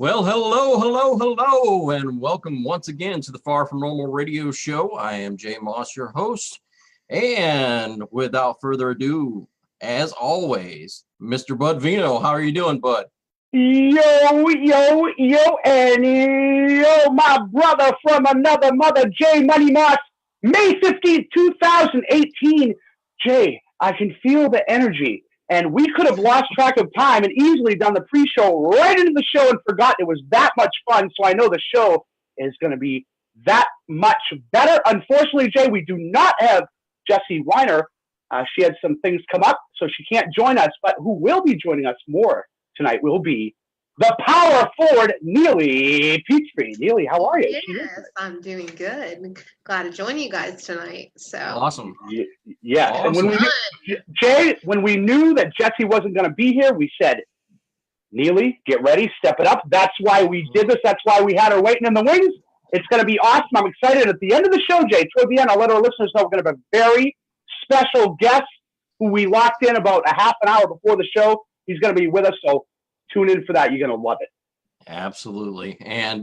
Well, hello, and welcome once again to the Far From Normal radio show. I am Jay Moss, your host, and without further ado, as always, Mr. Bud Vino. How are you doing, Bud? Yo, and yo, my brother from another mother, Jay Money Moss, May 15th, 2018. Jay, I can feel the energy. And we could have lost track of time and easily done the pre-show right into the show and forgot it was that much fun. So I know the show is going to be that much better. Unfortunately, Jay, we do not have Jessie Weiner. She had some things come up, so she can't join us. But who will be joining us more tonight will be the power forward, Neely Peachtree. Neely, how are you? Yes, I'm doing good. Glad to join you guys tonight. So Awesome. Yeah, Awesome. and when we knew that Jessie wasn't going to be here, we said, Neely, get ready, step it up. That's why we did this. That's why we had her waiting in the wings. It's going to be awesome. I'm excited. At the end of the show, Jay, toward the end, I'll let our listeners know we're going to have a very special guest who we locked in about a half an hour before the show. He's going to be with us, so tune in for that. You're going to love it. Absolutely. And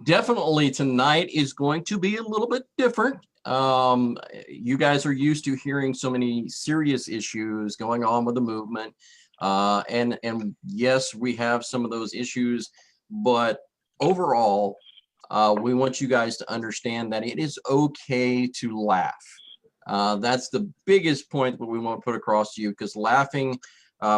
definitely tonight is going to be a little bit different. You guys are used to hearing so many serious issues going on with the movement. And yes, we have some of those issues, but overall, we want you guys to understand that it is okay to laugh. That's the biggest point that we want to put across to you, because laughing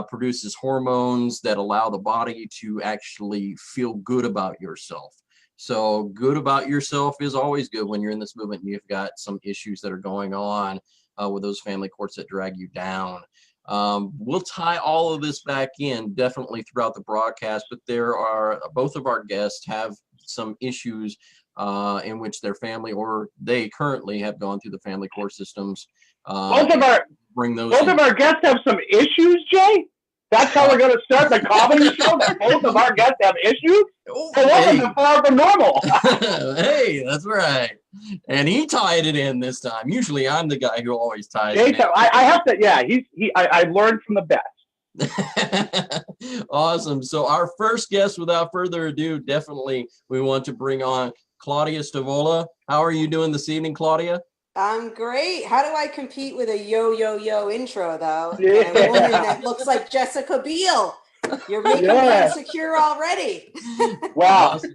produces hormones that allow the body to actually feel good about yourself. So good about yourself is always good when you're in this movement and you've got some issues that are going on with those family courts that drag you down. We'll tie all of this back in definitely throughout the broadcast, but both of our guests have some issues in which their family or they currently have gone through the family court systems. Both of our guests have some issues, Jay? That's how we're going to start the comedy show, that both of our guests have issues? Hey. Far from normal. Hey, that's right. And he tied it in this time. Usually I'm the guy who always ties Jay, it in. I have to, yeah, I learned from the best. Awesome. So our first guest, without further ado, definitely we want to bring on Claudia Stavola. How are you doing this evening, Claudia? I'm great. How do I compete with a yo intro, though? Yeah. And a woman that looks like Jessica Biel. You're making me insecure already. Wow. Awesome.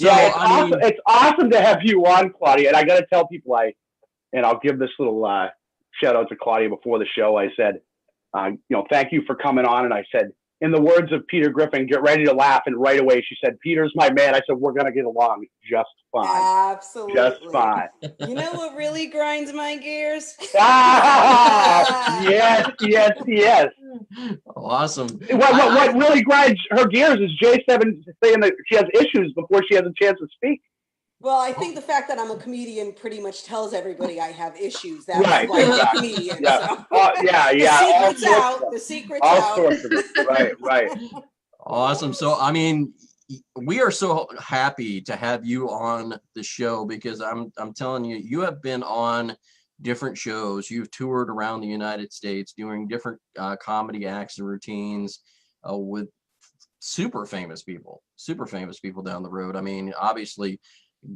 It's awesome to have you on, Claudia. And I got to tell people, I'll give this little shout out to Claudia before the show. I said, thank you for coming on. And I said, in the words of Peter Griffin, get ready to laugh. And right away she said, Peter's my man. I said, we're going to get along just fine. Absolutely. Just fine. You know what really grinds my gears? Yes. Awesome. What really grinds her gears is J7 saying that she has issues before she has a chance to speak. Well, I think the fact that I'm a comedian pretty much tells everybody I have issues. That's right. why I'm a comedian. Yeah. So. The secret's all out. Sorts of it. Right. Awesome. So, we are so happy to have you on the show, because I'm telling you, you have been on different shows. You've toured around the United States doing different comedy acts and routines with super famous people down the road. Obviously,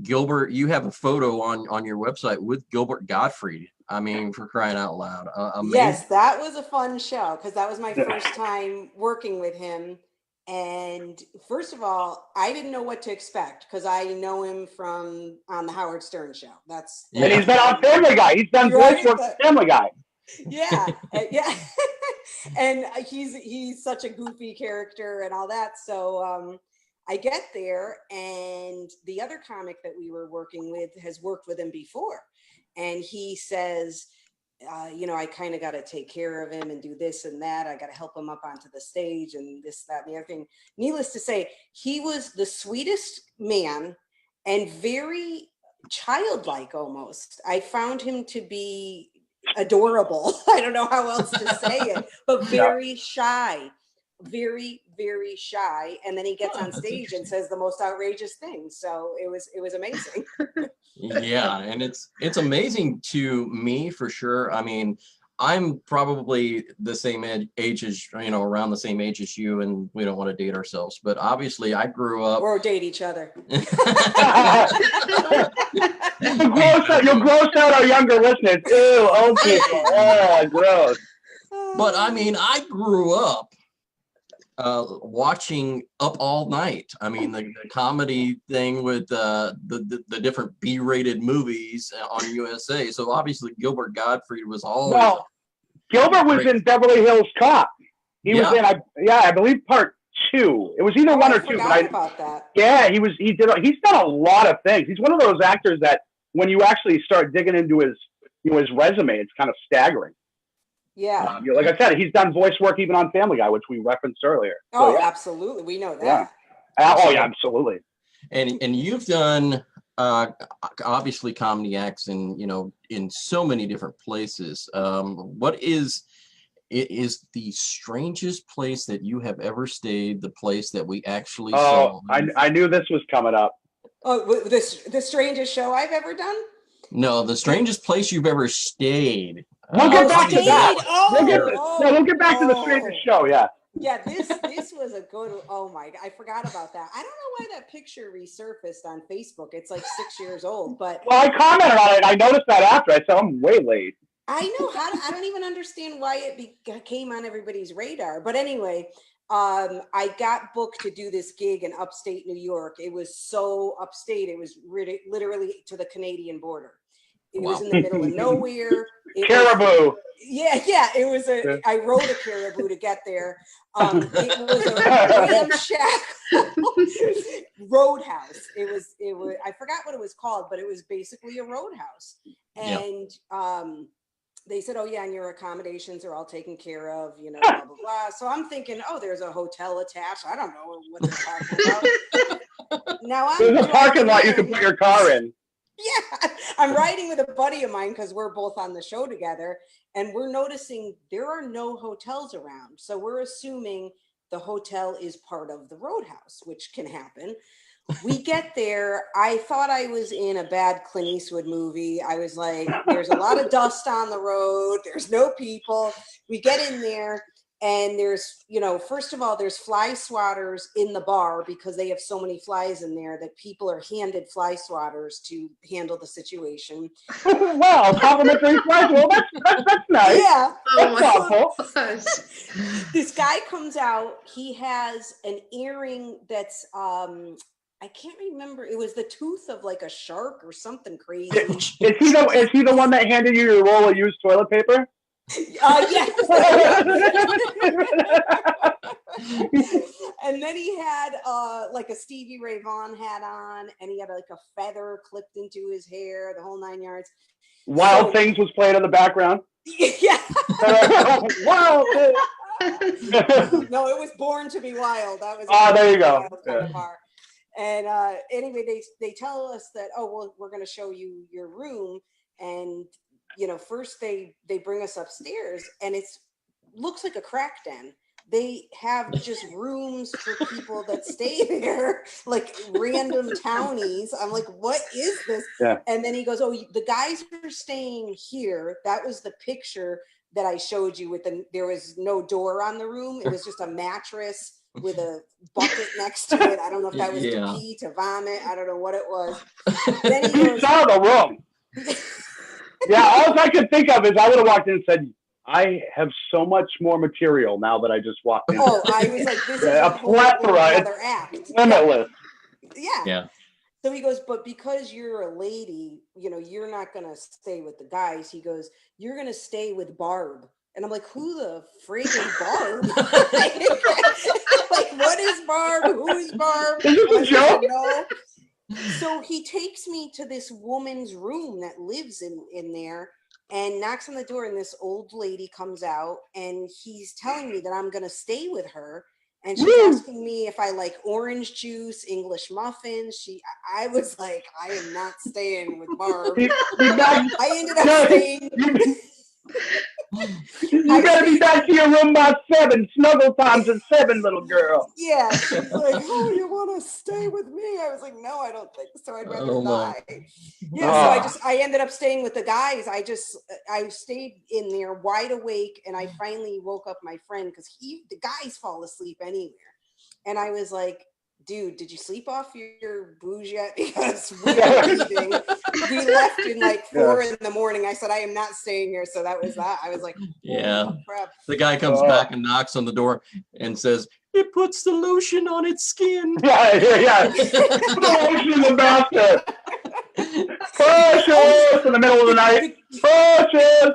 Gilbert, you have a photo on your website with Gilbert Gottfried. For crying out loud. Amazing. Yes, that was a fun show, because that was my first time working with him. And first of all, I didn't know what to expect, because I know him from on the Howard Stern show. And he's been on Family Guy. He's done voice work for Family Guy. Yeah. And he's such a goofy character and all that. So I get there, and the other comic that we were working with has worked with him before. And he says, I kind of got to take care of him and do this and that. I got to help him up onto the stage and this, that, and the other thing. Needless to say, he was the sweetest man and very childlike almost. I found him to be adorable. I don't know how else to say it, but very shy. Very, very shy, and then he gets on stage and says the most outrageous things. So it was amazing. Yeah, and it's amazing to me for sure. I'm probably the same age as, around the same age as you, and we don't want to date ourselves, but obviously I grew up. Or date each other. You'll gross out our younger listeners. Ew, old people. Oh, gross. But I mean, I grew up watching Up All Night. I mean, the comedy thing with the different B-rated movies on USA. So obviously Gilbert Gottfried was always. Well, Gilbert was in Beverly Hills Cop. He was in, I believe part 2. It was either 1 or 2. I forgot about that. Yeah, he's done a lot of things. He's one of those actors that when you actually start digging into his resume, it's kind of staggering. Yeah. Like I said, he's done voice work even on Family Guy, which we referenced earlier. Oh, yeah. Absolutely. We know that. Yeah. Oh, yeah, absolutely. And you've done obviously comedy acts in so many different places. What is the strangest place that you have ever stayed? The place that we actually saw? I knew this was coming up. Oh, the strangest show I've ever done? No, the strangest place you've ever stayed. We'll get back to that. Oh, we'll get back to the strangest show. Yeah. Yeah, this was a good. Oh my! I forgot about that. I don't know why that picture resurfaced on Facebook. It's like 6 years old, but well, I commented on it. I noticed that after. I said I'm way late. I know I don't even understand why it came on everybody's radar. But anyway, I got booked to do this gig in upstate New York. It was so upstate. It was literally to the Canadian border. It was in the middle of nowhere. Caribou. It was I rode a caribou to get there. It was a ramshackle roadhouse. It was I forgot what it was called, but it was basically a roadhouse. And they said, oh yeah, and your accommodations are all taken care of, blah, blah, blah. So I'm thinking, oh, there's a hotel attached. I don't know what they're talking about. Now there's a parking lot you can put your car in. Yeah, I'm riding with a buddy of mine because we're both on the show together, and we're noticing there are no hotels around. So we're assuming the hotel is part of the roadhouse, which can happen. We get there. I thought I was in a bad Clint Eastwood movie. I was like, there's a lot of dust on the road. There's no people. We get in there. And there's, first of all, there's fly swatters in the bar because they have so many flies in there that people are handed fly swatters to handle the situation. Wow, complimentary flies. Well, that's nice. Yeah. Oh that's my gosh. This guy comes out. He has an earring that's, I can't remember. It was the tooth of like a shark or something crazy. Is he the one that handed you your roll of used toilet paper? Yes. And then he had like a Stevie Ray Vaughan hat on, and he had like a feather clipped into his hair, the whole 9 yards. Wild Things was playing in the background. Yeah. Wild Things. No, it was Born to Be Wild. That was there you go. Kind of bar. And anyway, they tell us that, oh, well, we're going to show you your room. And first they bring us upstairs, and looks like a crack den. They have just rooms for people that stay there, like random townies. I'm like, what is this? Yeah. And then he goes, oh, the guys are staying here. That was the picture that I showed you there was no door on the room. It was just a mattress with a bucket next to it. I don't know if that was to pee, to vomit. I don't know what it was. Then he goes, saw the room. Yeah, all I could think of is I would have walked in and said, I have so much more material now that I just walked in. Oh, I was like, this is a plethora. Another act. Limitless. Yeah. So he goes, but because you're a lady, you're not going to stay with the guys. He goes, you're going to stay with Barb. And I'm like, who the frig is Barb? Like, what is Barb? Who is Barb? Is this a joke? So he takes me to this woman's room that lives in there and knocks on the door, and this old lady comes out, and he's telling me that I'm going to stay with her. And she's asking me if I like orange juice, English muffins. I was like, I am not staying with Barb. I ended up staying. You gotta be back to your room by 7. Snuggle time's at 7, little girl. Yeah, she's like, oh, you want to stay with me? I was like, no, I don't think so. I'd rather die. Yeah, so I ended up staying with the guys. I stayed in there wide awake, and I finally woke up my friend because the guys fall asleep anywhere, and I was like, dude, did you sleep off your booze yet? Because we are leaving. We left in like 4 in the morning. I said, I am not staying here. So that was that. I was like, oh, crap. The guy comes back and knocks on the door and says, it puts the lotion on its skin. Yeah. Put the lotion in the bathtub. Precious in the middle of the night. Precious.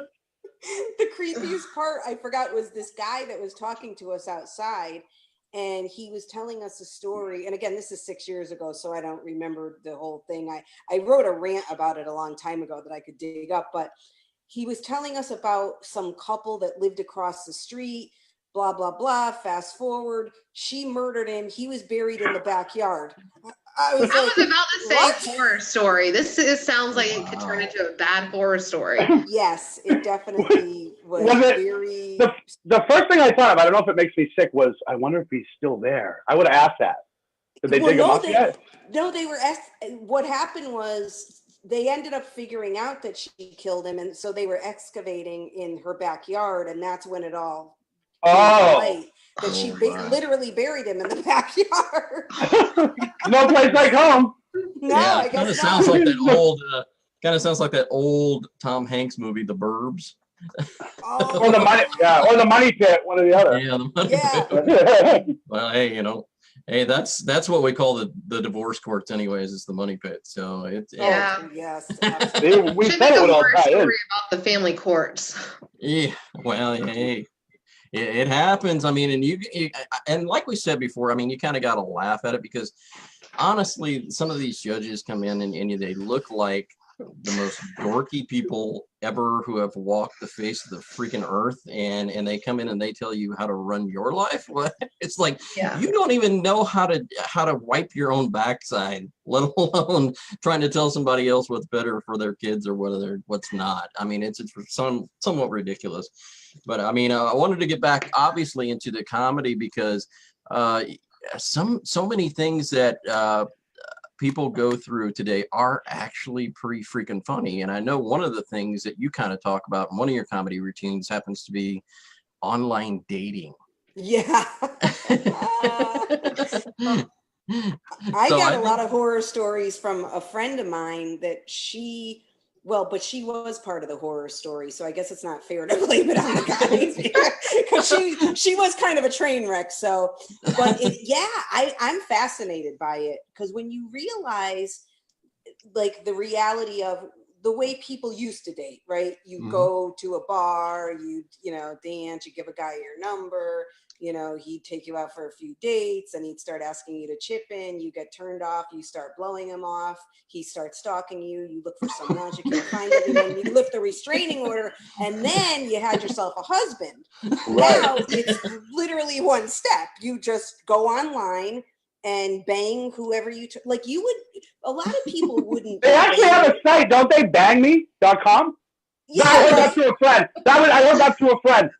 The creepiest part, I forgot, was this guy that was talking to us outside. And he was telling us a story. And again, this is 6 years ago, so I don't remember the whole thing. I wrote a rant about it a long time ago that I could dig up. But he was telling us about some couple that lived across the street, blah, blah, blah. Fast forward, she murdered him. He was buried in the backyard. I was about to say horror story. This sounds like it could turn into a bad horror story. Yes, it definitely was very... The first thing I thought of, I don't know if it makes me sick, was I wonder if he's still there. I would have asked that. Did they dig him up yet? No, they were what happened was they ended up figuring out that she killed him, and so they were excavating in her backyard, and that's when it all that she literally buried him in the backyard. No place like home. No, yeah, I guess kind of sounds like that old. Kind of sounds like that old Tom Hanks movie, The Burbs. Or the Money Pit, one or the other. Yeah, the Money Pit. Well, hey, that's what we call the divorce courts, anyways. Is the Money Pit. So it's yes. We said it would all tie in. About the family courts. Yeah. Well, hey. It happens. I mean, and like we said before, I mean, you kind of got to laugh at it because honestly, some of these judges come in and they look like the most dorky people ever who have walked the face of the freaking earth, and they come in and they tell you how to run your life. It's like you don't even know how to wipe your own backside, let alone trying to tell somebody else what's better for their kids or what's not. I mean, it's somewhat ridiculous. But I mean, I wanted to get back obviously into the comedy because so many things that people go through today are actually pretty freaking funny. And I know one of the things that you kind of talk about in one of your comedy routines happens to be online dating. Yeah. I got a lot of horror stories from a friend of mine that but she was part of the horror story, so I guess it's not fair to blame it on the guys because she was kind of a train wreck. So, but I'm fascinated by it because when you realize like the reality of the way people used to date, right? You go to a bar, you dance, you give a guy your number. He'd take you out for a few dates and he'd start asking you to chip in. You get turned off. You start blowing him off. He starts stalking you. You look for some lunch. You can't find anyone. You lift the restraining order and then you had yourself a husband. Right. Now it's literally one step. You just go online and bang whoever you a lot of people wouldn't. They actually have a site, don't they? Bangme.com? Yeah. I heard that to a friend. I heard that to a friend.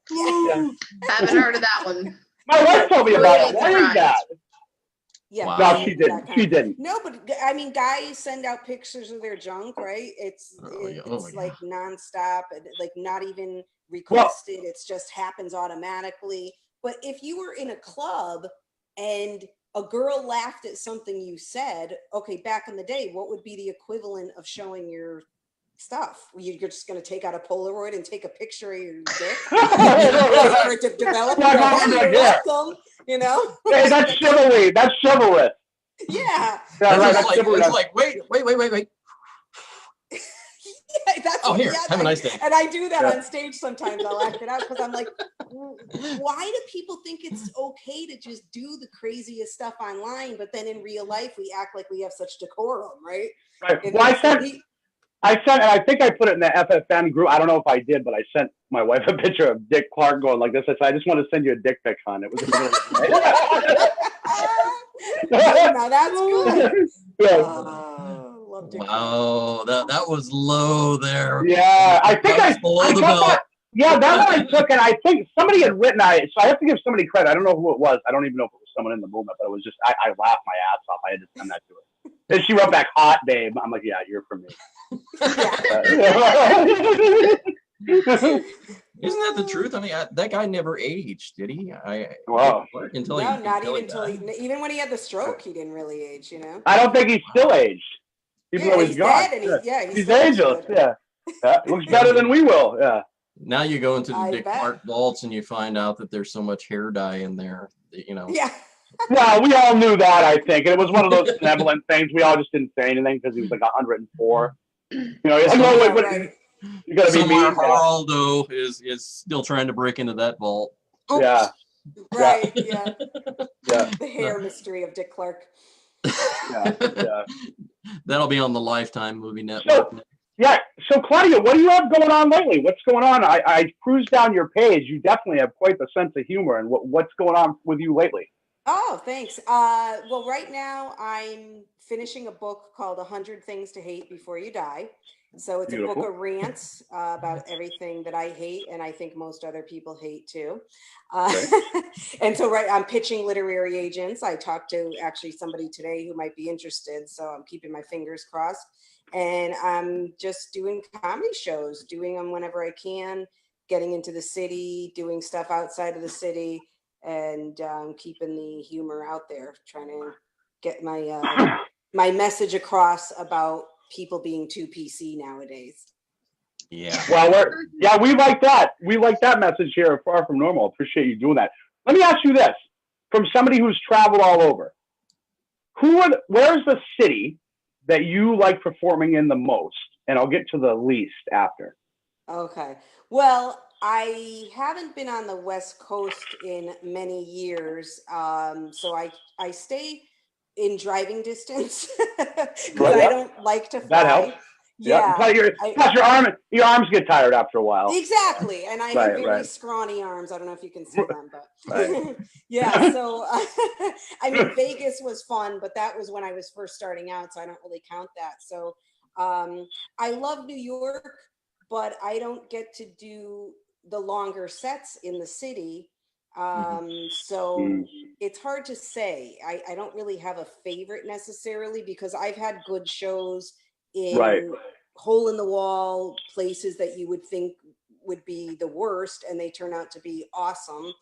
Yeah. Haven't heard of that one. My wife told me about it. What is that? Yeah. Wow. No, she didn't. No, but I mean, guys send out pictures of their junk, right? It's like nonstop, like not even requested. It just happens automatically. But if you were in a club and a girl laughed at something you said, okay, back in the day, what would be the equivalent of showing your stuff? You're just going to take out a Polaroid and take a picture of your dick for it to develop. Welcome, Hey, that's chivalry. That's chivalrous. Yeah. It's like, wait. Here, have a nice day. And I do that on stage sometimes. I'll act it out because I'm like, why do people think it's okay to just do the craziest stuff online, but then in real life we act like we have such decorum, right? Right. Well, I sent, and I think I put it in the FFN group. I don't know if I did, but I sent my wife a picture of Dick Clark going like this. I said, I just want to send you a dick pic, hon. It was now that's good. Wow, that was low there. Yeah, I think I below the belt. Yeah, that one I took, and I think somebody had written. So I have to give somebody credit. I don't know who it was. I don't even know if it was someone in the movement, but it was just I laughed my ass off. I had to send that to her. And she wrote back, "Hot babe." I'm like, "Yeah, you're for me." Isn't that the truth? I mean, that guy never aged, did he? Wow. Until no, he not until even he until died. even when he had the stroke, he didn't really age. You know. I don't think he's still aged. Even though he's he's gone. dead, and He's still looks ageless. good. Yeah. It looks better than we will. Yeah. Now you go into the I Dick bet. Clark vaults and you find out that there's so much hair dye in there. You know. Yeah. Well, we all knew that, I think. And it was one of those benevolent things. We all just didn't say anything because he was like 104. You know, he's like, "Oh, wait, Right. you got to be Somewhere mean." Geraldo is still trying to break into that vault. Oops. Yeah. Right. Yeah. Yeah. The hair mystery of Dick Clark. Yeah. That'll be on the Lifetime movie network. So Claudia, what do you have going on lately? What's going on? I cruised down your page. You definitely have quite the sense of humor. And what's going on with you lately? Oh, thanks. Well, right now I'm finishing a book called 100 Things to Hate Before You Die. So it's Beautiful. a book of rants about everything that I hate, and I think most other people hate too. And so I'm pitching literary agents. I talked to actually somebody today who might be interested, so I'm keeping my fingers crossed. And I'm just doing comedy shows, doing them whenever I can, getting into the city, doing stuff outside of the city, and keeping the humor out there, trying to get my my message across about people being too PC nowadays. Yeah. Well, we like that. We like that message here at Far From Normal. Appreciate you doing that. Let me ask you this: from somebody who's traveled all over, where's the city that you like performing in the most? And I'll get to the least after. Okay. Well, I haven't been on the West Coast in many years, so I stay in driving distance because I don't like to fly. That helps. Yeah. Plus your arms get tired after a while. Exactly. And I have very scrawny arms. I don't know if you can see them, but yeah. So, I mean, Vegas was fun, but that was when I was first starting out. So I don't really count that. So I love New York, but I don't get to do the longer sets in the city. So it's hard to say. I don't really have a favorite necessarily because I've had good shows in hole in the wall places that you would think would be the worst, and they turn out to be awesome.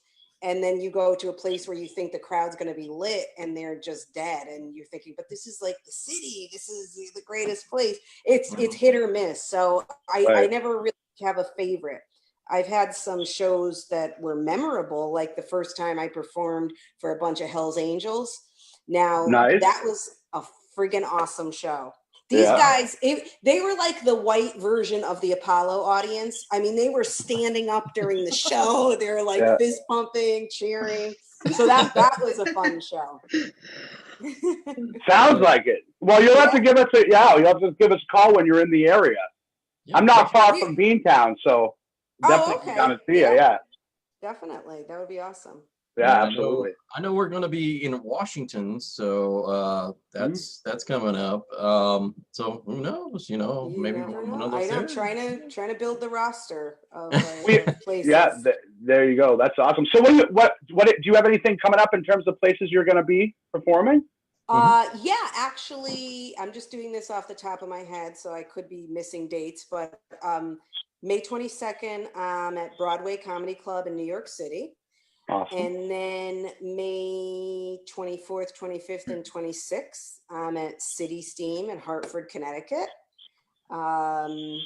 And then you go to a place where you think the crowd's going to be lit and they're just dead, and you're thinking, but this is like the city, this is the greatest place. It's hit or miss. So I never really have a favorite. I've had some shows that were memorable, like the first time I performed for a bunch of Hell's Angels. Now that was a friggin' awesome show. These guys, they were like the white version of the Apollo audience. I mean, they were standing up during the show. They were like fist pumping, cheering. So that was a fun show. Sounds like it. Well, you'll have to give us you'll have to give us a call when you're in the area. Yeah, I'm not far from Beantown, so definitely come down and see you. Yeah. Definitely. That would be awesome. Yeah, absolutely. I know we're going to be in Washington, so that's coming up. So who knows? You know, maybe another. I know, trying to build the roster of places. Yeah, there you go. That's awesome. So what do you have anything coming up in terms of places you're going to be performing? Yeah, actually, I'm just doing this off the top of my head, so I could be missing dates, but May 22nd, at Broadway Comedy Club in New York City. Awesome. And then May 24th, 25th, and 26th, I'm at City Steam in Hartford, Connecticut. And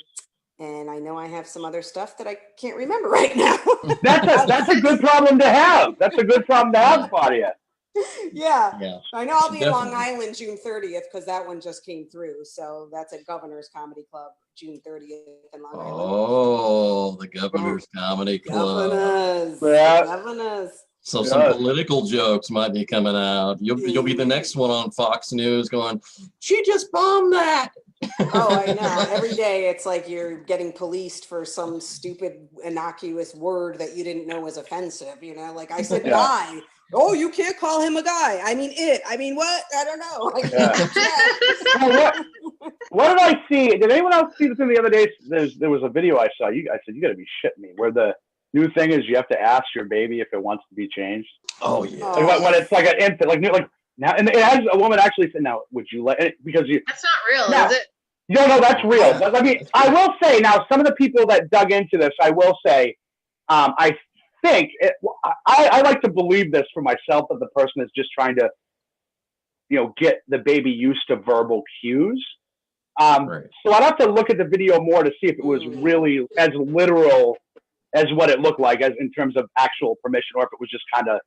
I know I have some other stuff that I can't remember right now. That's a good problem to have. That's a good problem to have, Claudia. Yeah. I know I'll be in Long Island June 30th because that one just came through. So that's at Governor's Comedy Club June 30th in Long Island. Oh, the Governor's Comedy Club. Governors. So some political jokes might be coming out. You'll be the next one on Fox News going, she just bombed that. Oh, I know. Every day it's like you're getting policed for some stupid innocuous word that you didn't know was offensive. You know, like I said, guy. Oh, you can't call him a guy. I mean, what? I don't know. what did I see? Did anyone else see the thing the other day? There was a video I saw. I said, you got to be shitting me. Where the new thing is, you have to ask your baby if it wants to be changed. Oh yeah. Like when it's like an infant, like now, and it has a woman actually said, "Now, would you let?" Because you. That's not real, Now, is it? no, that's real. But, I mean, I will say now, some of the people that dug into this, I will say, I think I like to believe this for myself that the person is just trying to, get the baby used to verbal cues. Right. So I'd have to look at the video more to see if it was really as literal as what it looked like, as in terms of actual permission, or if it was just kind of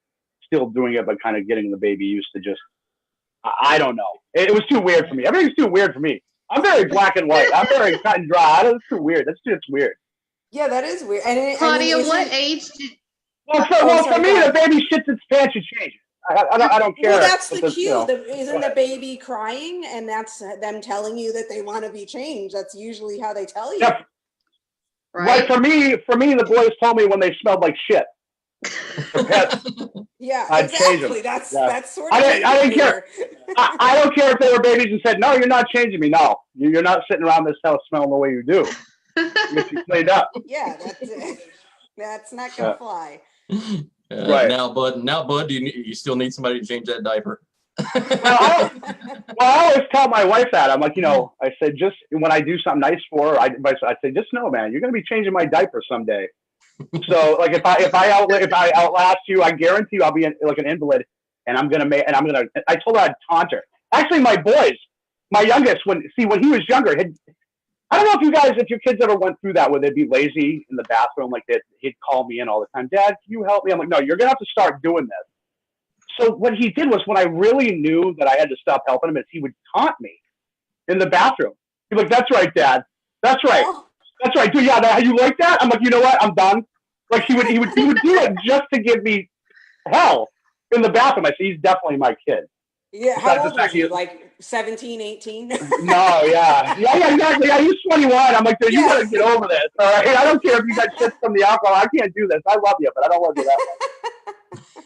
still doing it, but kind of getting the baby used to just. I don't know. It was too weird for me. Everything's too weird for me. I'm very black and white. I'm very cut and dry. That's too weird. That's just weird. Yeah, that is weird. And Claudia, what age did? Well, for me, the baby shits its pants, you change it. I don't care. Well, that's the cue. Isn't the baby crying, and that's them telling you that they want to be changed? That's usually how they tell you. Yeah. Right. For me, the boys told me when they smelled like shit. Yeah, I'd change exactly. them. That's sort of. I didn't care. I don't care if they were babies and said, "No, you're not changing me." No, you're not sitting around this house smelling the way you do. Get you cleaned up. Yeah, that's it. That's not gonna fly. Right. Now, bud, do you still need somebody to change that diaper? I always tell my wife that. I'm like, I said, just when I do something nice for her, I say, just know, man, you're going to be changing my diaper someday. So, like, if I outlast you, I guarantee you, I'll be like an invalid, and I told her I'd taunt her. Actually, my boys, my youngest, when he was younger, I don't know if your kids ever went through that where they'd be lazy in the bathroom, like he'd call me in all the time. Dad, can you help me? I'm like, no, you're going to have to start doing this. So what he did was, when I really knew that I had to stop helping him, is he would taunt me in the bathroom. He'd be like, "That's right, Dad. That's right. That's right. Dude, yeah, you like that?" I'm like, you know what? I'm done. Like he would do it just to give me hell in the bathroom. I said, he's definitely my kid. Yeah, how old was he? Like 17, 18? No, yeah, exactly. Yeah, he's 21. I'm like, dude, you gotta get over this. All right, I don't care if you got shit from the alcohol. I can't do this. I love you, but I don't love you that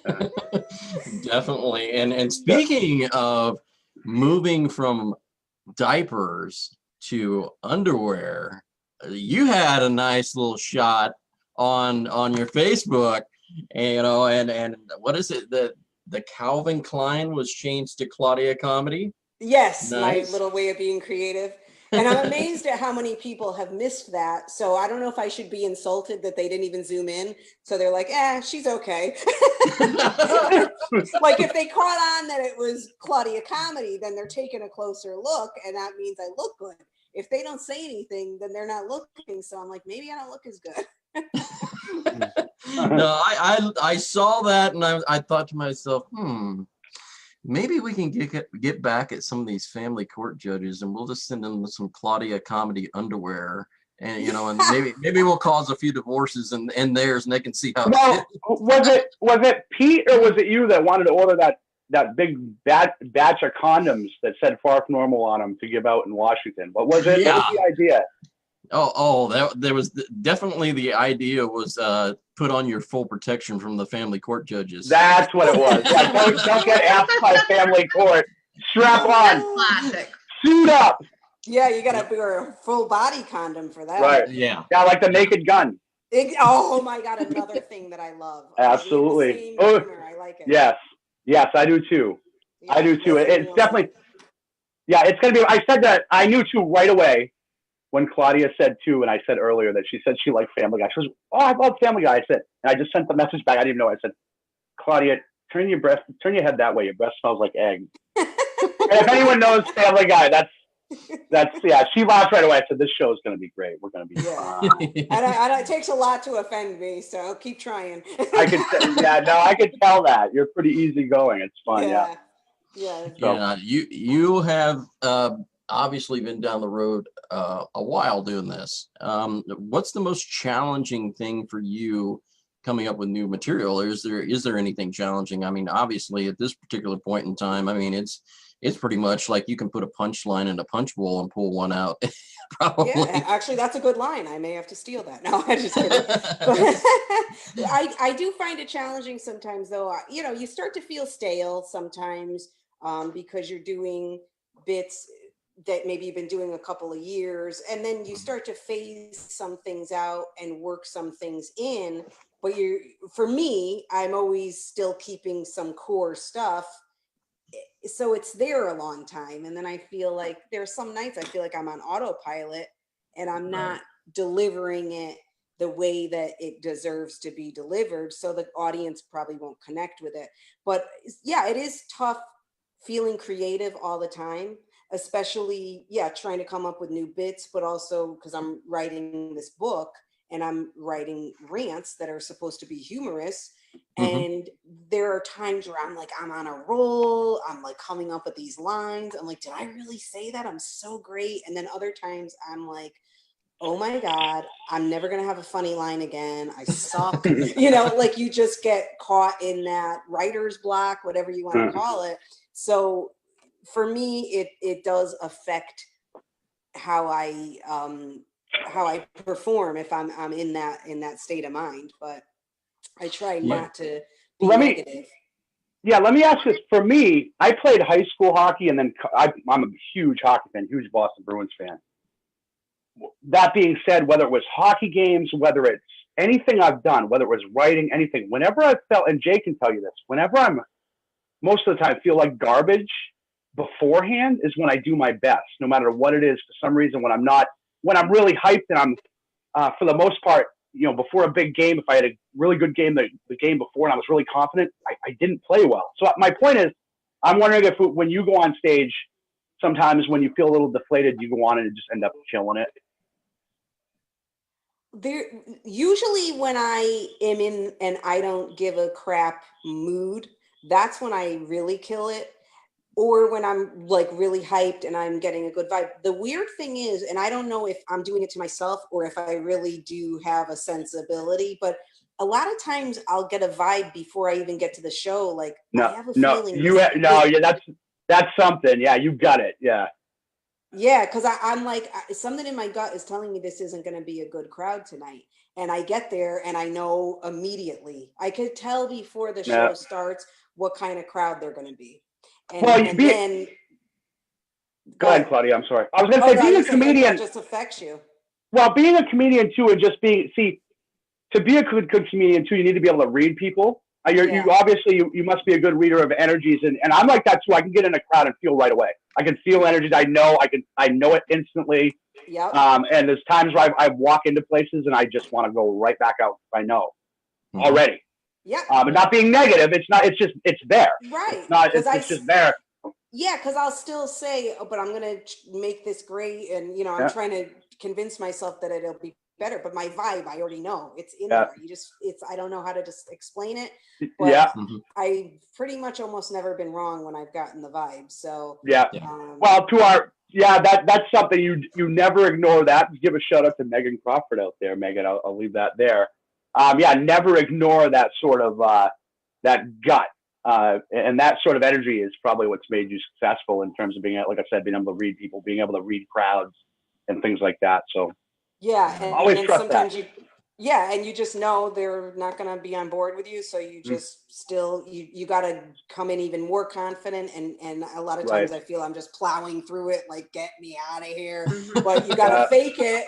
much. Definitely. And speaking of moving from diapers to underwear, you had a nice little shot on your Facebook, and what is it, the Calvin Klein was changed to Claudia Comedy? Yes, nice. My little way of being creative. And I'm amazed at how many people have missed that. So I don't know if I should be insulted that they didn't even zoom in. So they're like, she's okay. Like, if they caught on that it was Claudia Comedy, then they're taking a closer look, and that means I look good. If they don't say anything, then they're not looking. So I'm like, maybe I don't look as good. No, I saw that, and I thought to myself, maybe we can get back at some of these family court judges, and we'll just send them some Claudia Comedy underwear, and and maybe we'll cause a few divorces and theirs, and they can see how. Well, was it Pete or was it you that wanted to order that big batch of condoms that said "Far From Normal" on them to give out in Washington? What was it? Yeah. What was the idea? There was definitely the idea was put on your full protection from the family court judges. That's what it was. Yeah, don't get asked by family court. Strap on. Classic. Suit up. Yeah, you gotta wear a full body condom for that. Right. Yeah, like the Naked Gun. Oh my God, another thing that I love. Absolutely. I like it. Yes, I do too. Yeah, I do too. It's definitely. Yeah, it's gonna be. I said that. I knew too right away when Claudia said too, and I said earlier that she said she liked Family Guy. She goes, "Oh, I love Family Guy." I said, and I just sent the message back. I didn't even know. I said, "Claudia, turn your head that way. Your breath smells like egg." And if anyone knows Family Guy, that's yeah. She laughed right away. I said, "This show is going to be great. We're going to be fine." It takes a lot to offend me, so keep trying. I could tell that you're pretty easygoing. It's fun. Yeah. You have obviously been down the road a while doing this. What's the most challenging thing for you coming up with new material? Or is there anything challenging? I mean, obviously at this particular point in time, I mean, it's pretty much like you can put a punchline in a punch bowl and pull one out. Probably. Yeah, actually, that's a good line. I may have to steal that. No, I just kidding. But I do find it challenging sometimes, though. You start to feel stale sometimes because you're doing bits that maybe you've been doing a couple of years, and then you start to phase some things out and work some things in. But for me, I'm always still keeping some core stuff, so it's there a long time. And then I feel like there's some nights I feel like I'm on autopilot and I'm not delivering it the way that it deserves to be delivered, so the audience probably won't connect with it. But yeah, it is tough feeling creative all the time, especially trying to come up with new bits, but also because I'm writing this book and I'm writing rants that are supposed to be humorous. And there are times where I'm on a roll, I'm like coming up with these lines, I'm like, did I really say that? I'm so great. And then other times I'm like, oh my God, I'm never going to have a funny line again. I suck. Like you just get caught in that writer's block, whatever you want to call it. So for me, it does affect how I perform if I'm in that state of mind. But I try not to be negative. Let me ask this. For me, I played high school hockey, and then I'm a huge hockey fan, huge Boston Bruins fan. That being said, whether it was hockey games, whether it's anything I've done, whether it was writing, anything, whenever I felt, and Jay can tell you this, whenever I'm most of the time feel like garbage beforehand is when I do my best, no matter what it is. For some reason, when I'm really hyped and I'm, for the most part, before a big game, if I had a really good game the game before and I was really confident, I didn't play well. So my point is, I'm wondering if when you go on stage, sometimes when you feel a little deflated, you go on and just end up killing it. Usually when I am in and I don't give a crap mood, that's when I really kill it. Or when I'm like really hyped and I'm getting a good vibe. The weird thing is, and I don't know if I'm doing it to myself or if I really do have a sensibility, but a lot of times I'll get a vibe before I even get to the show. Like I have a feeling. That's something. Yeah, you got it. Yeah. Yeah, because I'm like, something in my gut is telling me this isn't going to be a good crowd tonight. And I get there and I know immediately. I could tell before the show starts what kind of crowd they're going to be. And, then go ahead, Claudia. I'm sorry. I was going to say, being a comedian just affects you. Well, being a comedian too, and just to be a good comedian too, you need to be able to read people. You obviously you must be a good reader of energies, and I'm like that too. I can get in a crowd and feel right away. I can feel energies. I know it instantly. Yep. And there's times where I walk into places and I just want to go right back out. I know already. Yeah. But not being negative. It's not. It's just. It's there. Right. It's just there. Yeah, because I'll still say, but I'm gonna make this great, and I'm trying to convince myself that it'll be better. But my vibe, I already know it's in there. I don't know how to just explain it. But I've pretty much almost never been wrong when I've gotten the vibe. So well, that's something you never ignore. That. Give a shout out to Megan Crawford out there, Megan. I'll leave that there. Never ignore that sort of that gut. And that sort of energy is probably what's made you successful in terms of being, like I said, being able to read people, being able to read crowds and things like that. So always trust sometimes that. And you just know they're not going to be on board with you. So you just still, you got to come in even more confident. And a lot of times I feel I'm just plowing through it, like, get me out of here. But you got to fake it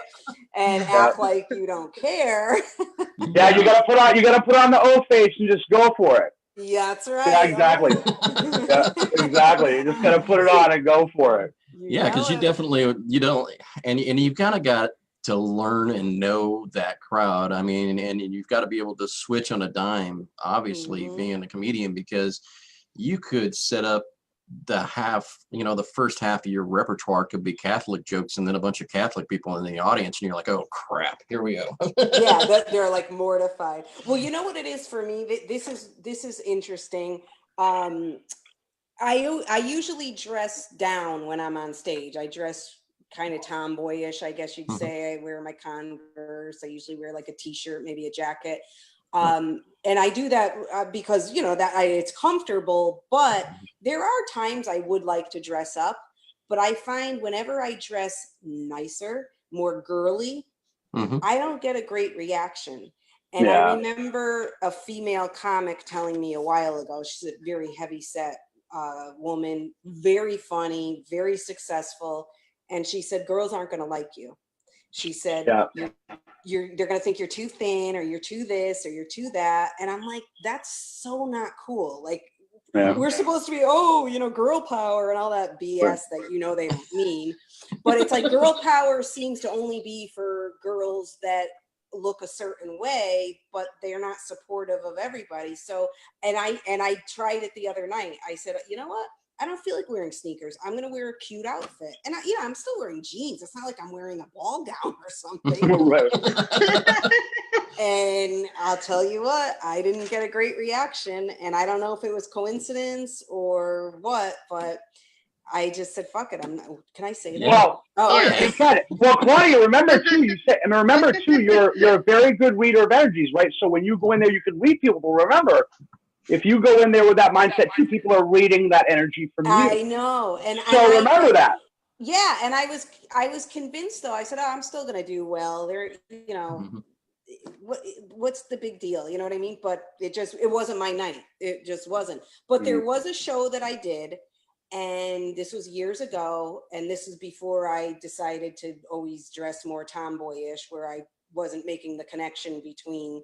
and act like you don't care. You got to put on the O face and just go for it. Yeah, that's right. Yeah, exactly. Exactly. You just got to put it on and go for it. Because you definitely, and you've kind of got to learn and know that crowd. I mean, and you've got to be able to switch on a dime, obviously, being a comedian, because you could set up the first half of your repertoire could be Catholic jokes and then a bunch of Catholic people in the audience, and you're like, oh crap, here we go. They're like mortified. Well, you know what it is for me? This is interesting. I usually dress down when I'm on stage. I dress kind of tomboyish, I guess you'd say. I wear my Converse. I usually wear like a t-shirt, maybe a jacket. And I do that because, it's comfortable, but there are times I would like to dress up, but I find whenever I dress nicer, more girly, I don't get a great reaction. And I remember a female comic telling me a while ago, she's a very heavy set woman, very funny, very successful. And she said, girls aren't going to like you. She said, Yeah. they're going to think you're too thin, or you're too this, or you're too that. And I'm like, that's so not cool. Like, we're supposed to be, girl power and all that BS that, they don't mean. But it's like girl power seems to only be for girls that look a certain way, but they're not supportive of everybody. So, and I tried it the other night. I said, you know what? I don't feel like wearing sneakers. I'm going to wear a cute outfit. And I'm still wearing jeans. It's not like I'm wearing a ball gown or something. And I'll tell you what, I didn't get a great reaction. And I don't know if it was coincidence or what, but I just said, fuck it. Can I say that? Well, yeah. Well, Claudia, remember too, you're a very good reader of energies, right? So when you go in there, you can read people. But remember, if you go in there with that mindset too, people are reading that energy from you. I know. And remember that. Yeah. And I was convinced though. I said, I'm still going to do well. There, what's the big deal? You know what I mean? But it wasn't my night. It just wasn't. But there was a show that I did, and this was years ago. And this is before I decided to always dress more tomboyish, where I wasn't making the connection between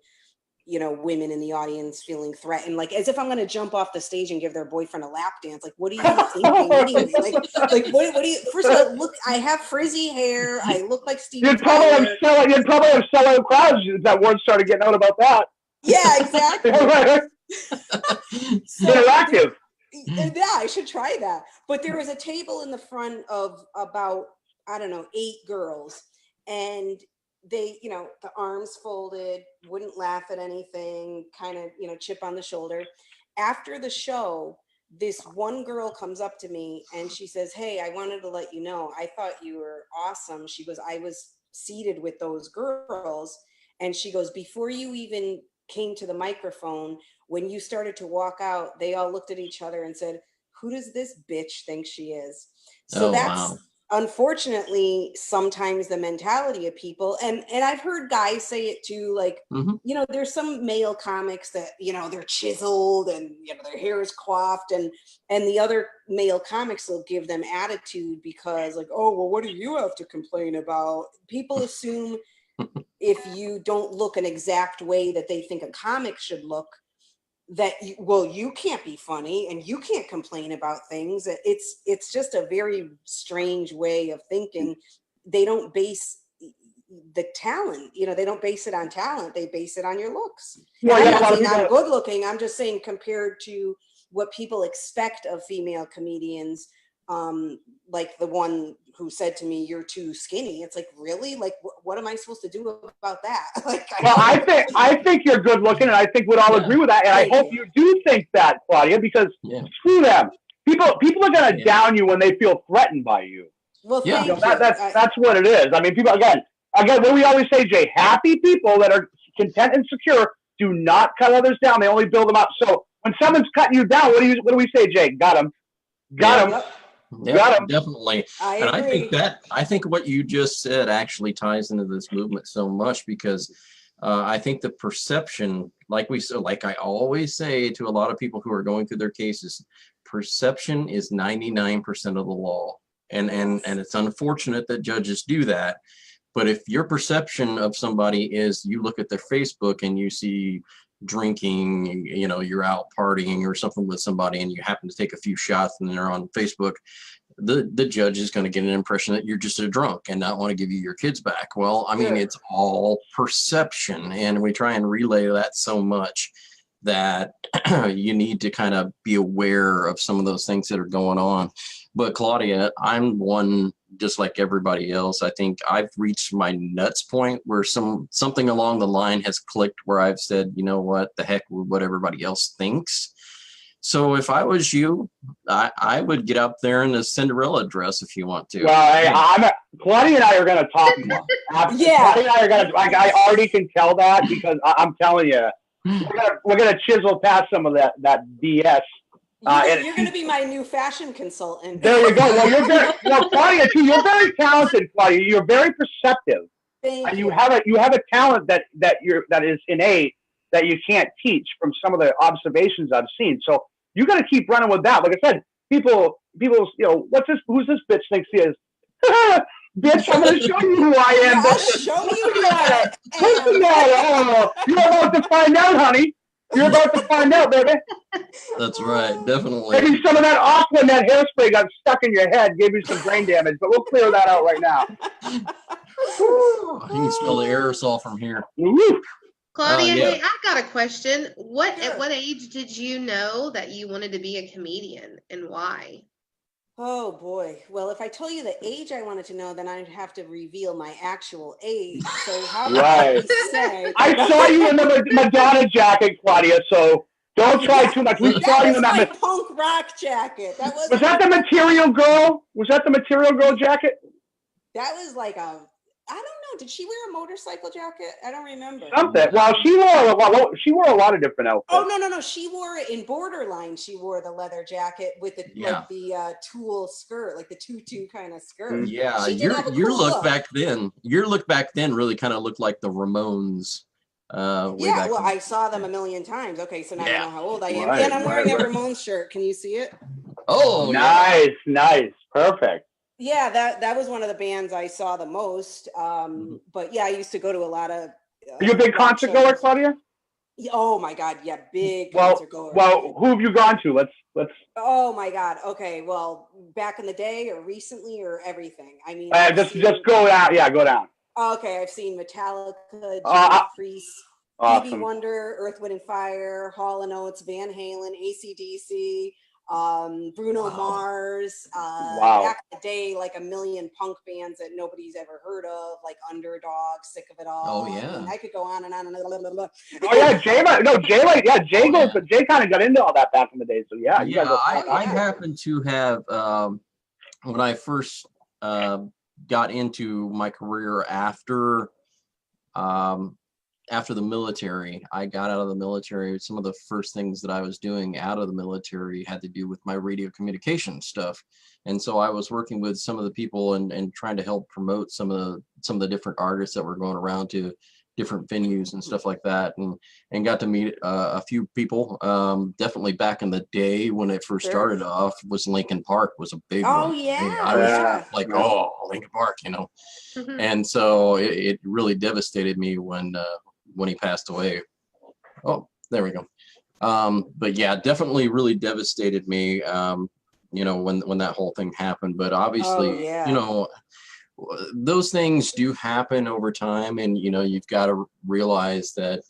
women in the audience feeling threatened, like as if I'm going to jump off the stage and give their boyfriend a lap dance. Like, what are you thinking anyway? Like what do you, first of all, look, I have frizzy hair. I look like Steve. You'd probably have sellout crowds if that word started getting out about that. Yeah, exactly. Interactive. Yeah, I should try that. But there was a table in the front of about, 8 girls, and they, the arms folded, wouldn't laugh at anything, kind of, chip on the shoulder. After the show, this one girl comes up to me and she says, hey, I wanted to let you know, I thought you were awesome. She goes, I was seated with those girls. And she goes, before you even came to the microphone, when you started to walk out, they all looked at each other and said, who does this bitch think she is? So that's unfortunately sometimes the mentality of people. And I've heard guys say it too, like, there's some male comics that, they're chiseled and, their hair is coiffed, and the other male comics will give them attitude because like, oh, well, what do you have to complain about? People assume if you don't look an exact way that they think a comic should look, that you can't be funny and you can't complain about things. It's just a very strange way of thinking. They don't base the talent, they don't base it on talent. They base it on your looks. I'm not saying I'm good looking. I'm just saying compared to what people expect of female comedians, like the one who said to me, you're too skinny. It's like, really? Like, what am I supposed to do about that? Like, I think you're good looking, and I think we'd all agree with that. And I hope you do think that, Claudia, because screw them. People are going to down you when they feel threatened by you. Well, thank you. That's what it is. I mean, people, again, what we always say, Jay, happy people that are content and secure do not cut others down. They only build them up. So when someone's cutting you down, what do we say, Jay? Got him. Got him. Yep. Yeah, definitely. I think what you just said actually ties into this movement so much, because I think the perception, like I always say to a lot of people who are going through their cases, perception is 99% of the law. And it's unfortunate that judges do that. But if your perception of somebody is, you look at their Facebook and you see drinking, you're out partying or something with somebody, and you happen to take a few shots and they're on Facebook, the judge is going to get an impression that you're just a drunk and not want to give you your kids back. Well, I mean, it's all perception, and we try and relay that so much that you need to kind of be aware of some of those things that are going on. But Claudia, I'm one just like everybody else. I think I've reached my nuts point where something along the line has clicked, where I've said, you know what, the heck with what everybody else thinks. So if I was you, I would get up there in a Cinderella dress if you want to. Well, Claudia and I are going to talk more. Claudia and I are going to. I already can tell that, because I'm telling you, we're going to chisel past some of that BS. You're going to be my new fashion consultant. There you go. Well, Claudia, too, you're very talented, Claudia. You're very perceptive. Thank you. You have a talent that is innate, that you can't teach, from some of the observations I've seen. So you got to keep running with that. Like I said, people, what's this? Who's this bitch thinks he is? Bitch, I'm going to show you who I am. I'll show you who I What's the am. matter? Oh, you're about to find out, honey. You're about to find out, baby. That's right, definitely. Maybe some of that Aqua, that hairspray got stuck in your head, gave you some brain damage, but we'll clear that out right now. You can smell the aerosol from here. Woo. Claudia, yeah. hey, I've got a question. At Sure. what age did you know that you wanted to be a comedian, and why? Oh boy. Well, if I tell you the age I wanted to know, then I'd have to reveal my actual age. So how about Right. we say I saw you in the Madonna jacket, Claudia, so don't try too much. We saw that you was in my that. punk rock jacket. That Was that the Material Girl? Was that the Material Girl jacket? That was like a, I don't know. Did she wear a motorcycle jacket? I don't remember. Something. Well, she wore a lot of different outfits. Oh no! She wore it in Borderline. She wore the leather jacket with the like the tulle skirt, like the tutu kind of skirt. Yeah, She did have a your cool look back then. Your look back then really kind of looked like the Ramones. Yeah, well, I saw them a million times. Okay, so now you know how old I am, Right, and I'm wearing right. a Ramones shirt. Can you see it? Oh, nice, nice, perfect. Yeah, that was one of the bands I saw the most. But yeah, I used to go to a lot of. Are you a big concert goer, Claudia? Oh my God, yeah, big Well, concert goer. well, who have you gone to? Let's. Oh my God. Okay, well, back in the day, or recently, or everything. I mean, just go down. Yeah, go down. Okay, I've seen Metallica, Judas Priest, awesome. Stevie Wonder, Earth, Wind and Fire, Hall & Oates, Van Halen, AC/DC, Bruno Mars. Back in the day, like a million punk bands that nobody's ever heard of, like Underdog, Sick of It All. Oh, yeah. I mean, I could go on and on and on. Oh yeah, Jay kind of got into all that back in the day. So yeah, you guys are I happen to have when I first got into my career after the military. I got out of the military. Some of the first things that I was doing out of the military had to do with my radio communication stuff. And so I was working with some of the people and trying to help promote some of the different artists that were going around to different venues and stuff like that, and got to meet a few people. Definitely back in the day when it first started off, was Linkin Park was a big one. Yeah. I was like, oh, Linkin Park, Mm-hmm. And so it really devastated me when he passed away. Oh, there we go. But yeah, definitely really devastated me. When that whole thing happened. But obviously, those things do happen over time, and you've got to realize that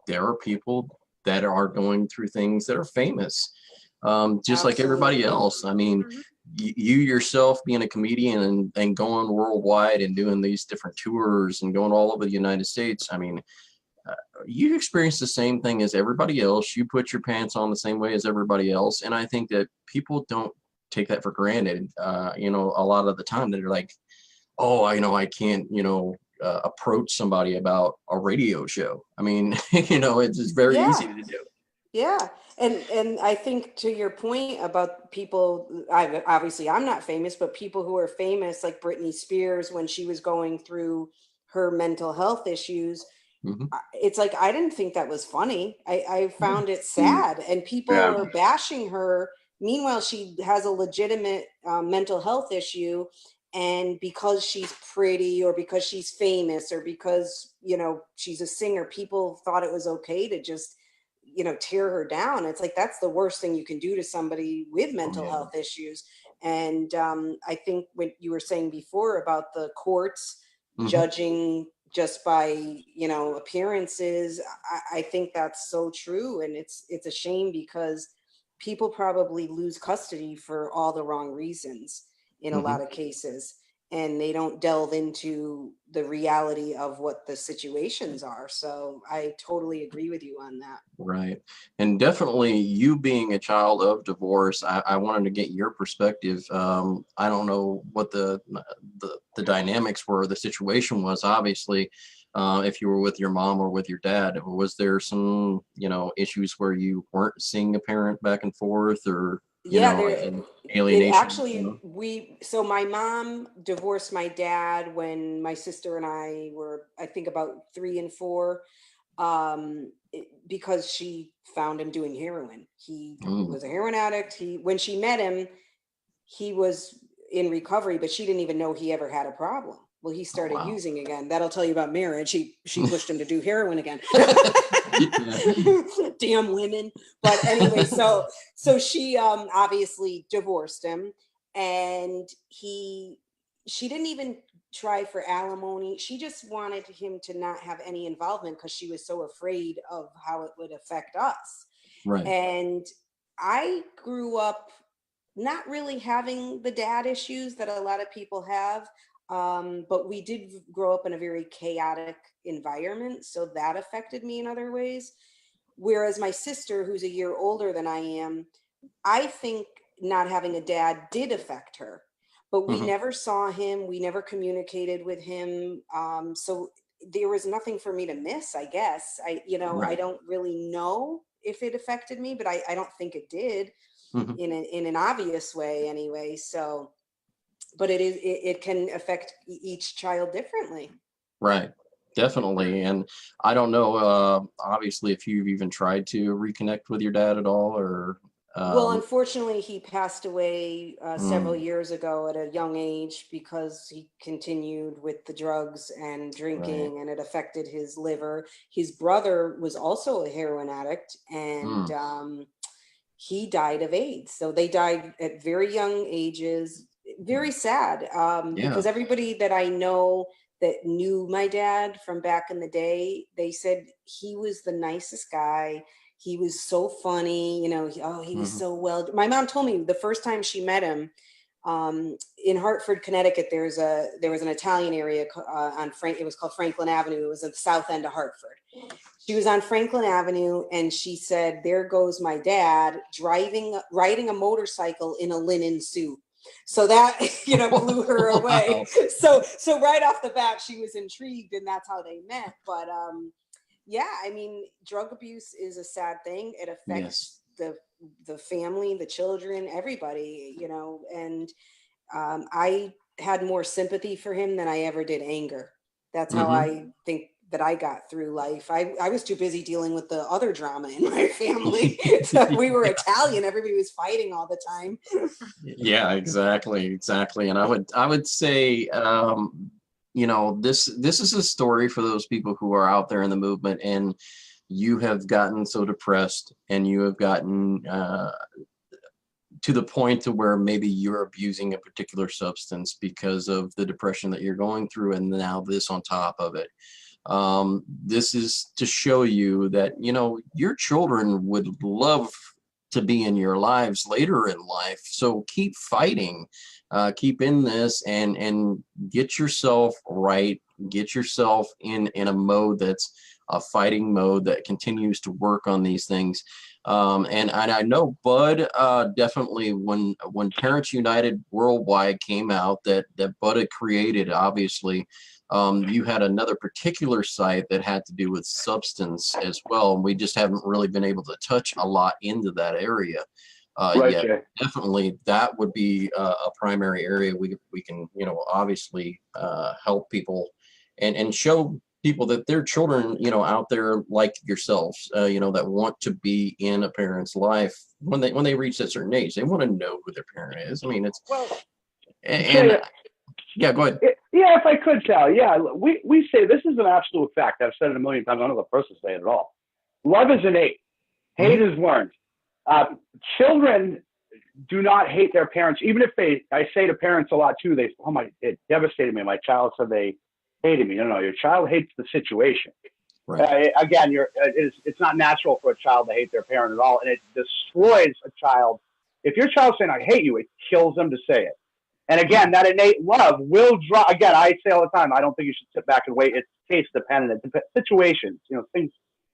there are people that are going through things that are famous, just like everybody else. I mean, you yourself being a comedian and going worldwide and doing these different tours and going all over the United States. I mean, you experience the same thing as everybody else. You put your pants on the same way as everybody else, and I think that people don't take that for granted. A lot of the time they're like, oh, I can't, approach somebody about a radio show. I mean, it's just very easy to do. Yeah. And I think to your point about people, obviously I'm not famous, but people who are famous, like Britney Spears, when she was going through her mental health issues, it's like, I didn't think that was funny. I found it sad, and people are bashing her. Meanwhile, she has a legitimate mental health issue. And because she's pretty, or because she's famous, or because, she's a singer, people thought it was okay to just, tear her down. It's like, that's the worst thing you can do to somebody with mental health issues. And I think what you were saying before about the courts judging just by, appearances, I think that's so true. And it's a shame, because people probably lose custody for all the wrong reasons in a lot of cases, and they don't delve into the reality of what the situations are. So I totally agree with you on that. Right. And definitely, you being a child of divorce, I wanted to get your perspective. I don't know what the dynamics were, the situation was, obviously, if you were with your mom or with your dad. Was there some, issues where you weren't seeing a parent back and forth, or alienation? So my mom divorced my dad when my sister and I were, I think, about 3 and 4, because she found him doing heroin. He was a heroin addict. When she met him, he was in recovery, but she didn't even know he ever had a problem. Well, he started using again. That'll tell you about marriage. She pushed him to do heroin again. Damn women. But anyway, so she obviously divorced him, and she didn't even try for alimony. She just wanted him to not have any involvement because she was so afraid of how it would affect us. Right. And I grew up not really having the dad issues that a lot of people have. But we did grow up in a very chaotic environment, so that affected me in other ways. Whereas my sister, who's a year older than I am, I think not having a dad did affect her, but we never saw him. We never communicated with him. So there was nothing for me to miss, I guess. I don't really know if it affected me, but I don't think it did in an obvious way anyway. So, but it can affect each child differently. Right. Definitely. And I don't know, obviously, if you've even tried to reconnect with your dad at all, or well, unfortunately, he passed away several years ago at a young age because he continued with the drugs and drinking, and it affected his liver. His brother was also a heroin addict, and he died of AIDS. So they died at very young ages. Very sad, because everybody that I know that knew my dad from back in the day, they said he was the nicest guy. He was so funny, he was so well. My mom told me the first time she met him in Hartford, Connecticut, there was an Italian area it was called Franklin Avenue. It was at the south end of Hartford. She was on Franklin Avenue, and she said, "There goes my dad riding a motorcycle in a linen suit." So that, blew her away. So right off the bat, she was intrigued, and that's how they met. But drug abuse is a sad thing. It affects the family, the children, everybody, and I had more sympathy for him than I ever did anger. That's how I think that I got through life. I was too busy dealing with the other drama in my family. So we were Italian. Everybody was fighting all the time. Yeah, exactly. And I would say, this is a story for those people who are out there in the movement, and you have gotten so depressed, and you have gotten to the point to where maybe you're abusing a particular substance because of the depression that you're going through, and now this on top of it. This is to show you that, your children would love to be in your lives later in life. So keep fighting, keep in this, and get yourself right. Get yourself in a mode that's a fighting mode that continues to work on these things. And I know Bud definitely, when Parents United Worldwide came out, that Bud had created, obviously, you had another particular site that had to do with substance as well, and we just haven't really been able to touch a lot into that area yet. Jay. Definitely, that would be a primary area we can obviously help people and show people that their children out there like yourselves that want to be in a parent's life when they reach that certain age. They want to know who their parent is. I mean, it's yeah, go ahead. Yeah, if I could, Sal. Yeah, we say this is an absolute fact. I've said it a million times. I'm not the first to say it at all. Love is innate. Hate is learned. Children do not hate their parents. Even if I say to parents a lot too, it devastated me. My child said they hated me. No, your child hates the situation. Right. Again, it's not natural for a child to hate their parent at all. And it destroys a child. If your child's saying, "I hate you," it kills them to say it. And again, that innate love will draw. Again, I say all the time, I don't think you should sit back and wait. It's case dependent. It's situations.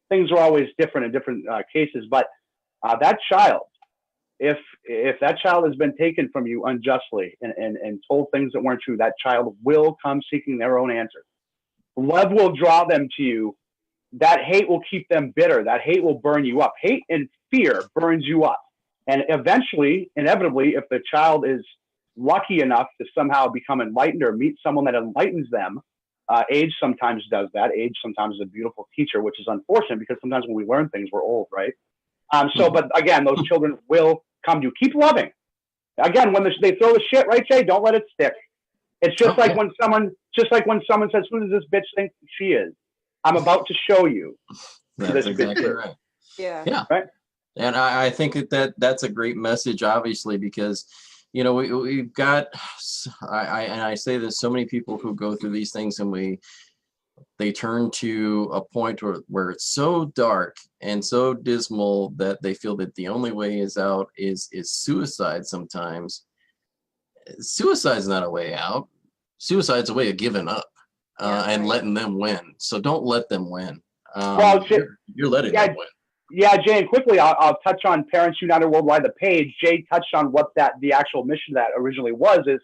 Things are always different in different cases. But that child, if that child has been taken from you unjustly and told things that weren't true, that child will come seeking their own answers. Love will draw them to you. That hate will keep them bitter. That hate will burn you up. Hate and fear burns you up. And eventually, inevitably, if the child is lucky enough to somehow become enlightened or meet someone that enlightens them, age sometimes does that. Age sometimes is a beautiful teacher, which is unfortunate because sometimes when we learn things, we're old, right? But again, those children will come to you. Keep loving. again, when they throw the shit, right, Jay? Don't let it stick. It's just like when someone says, "Who does this bitch think she is?" I'm about to show you. That's exactly right. Yeah. Right. And I think that's a great message, obviously, because, you know, we've got, I say this, so many people who go through these things and they turn to a point where it's so dark and so dismal that they feel that the only way is out is suicide sometimes. Suicide's not a way out. Suicide's a way of giving up and letting them win. So don't let them win. Well, you're letting them win. Yeah, Jay, and quickly, I'll touch on Parents United Worldwide, the page. Jay touched on what the actual mission of that originally was. Is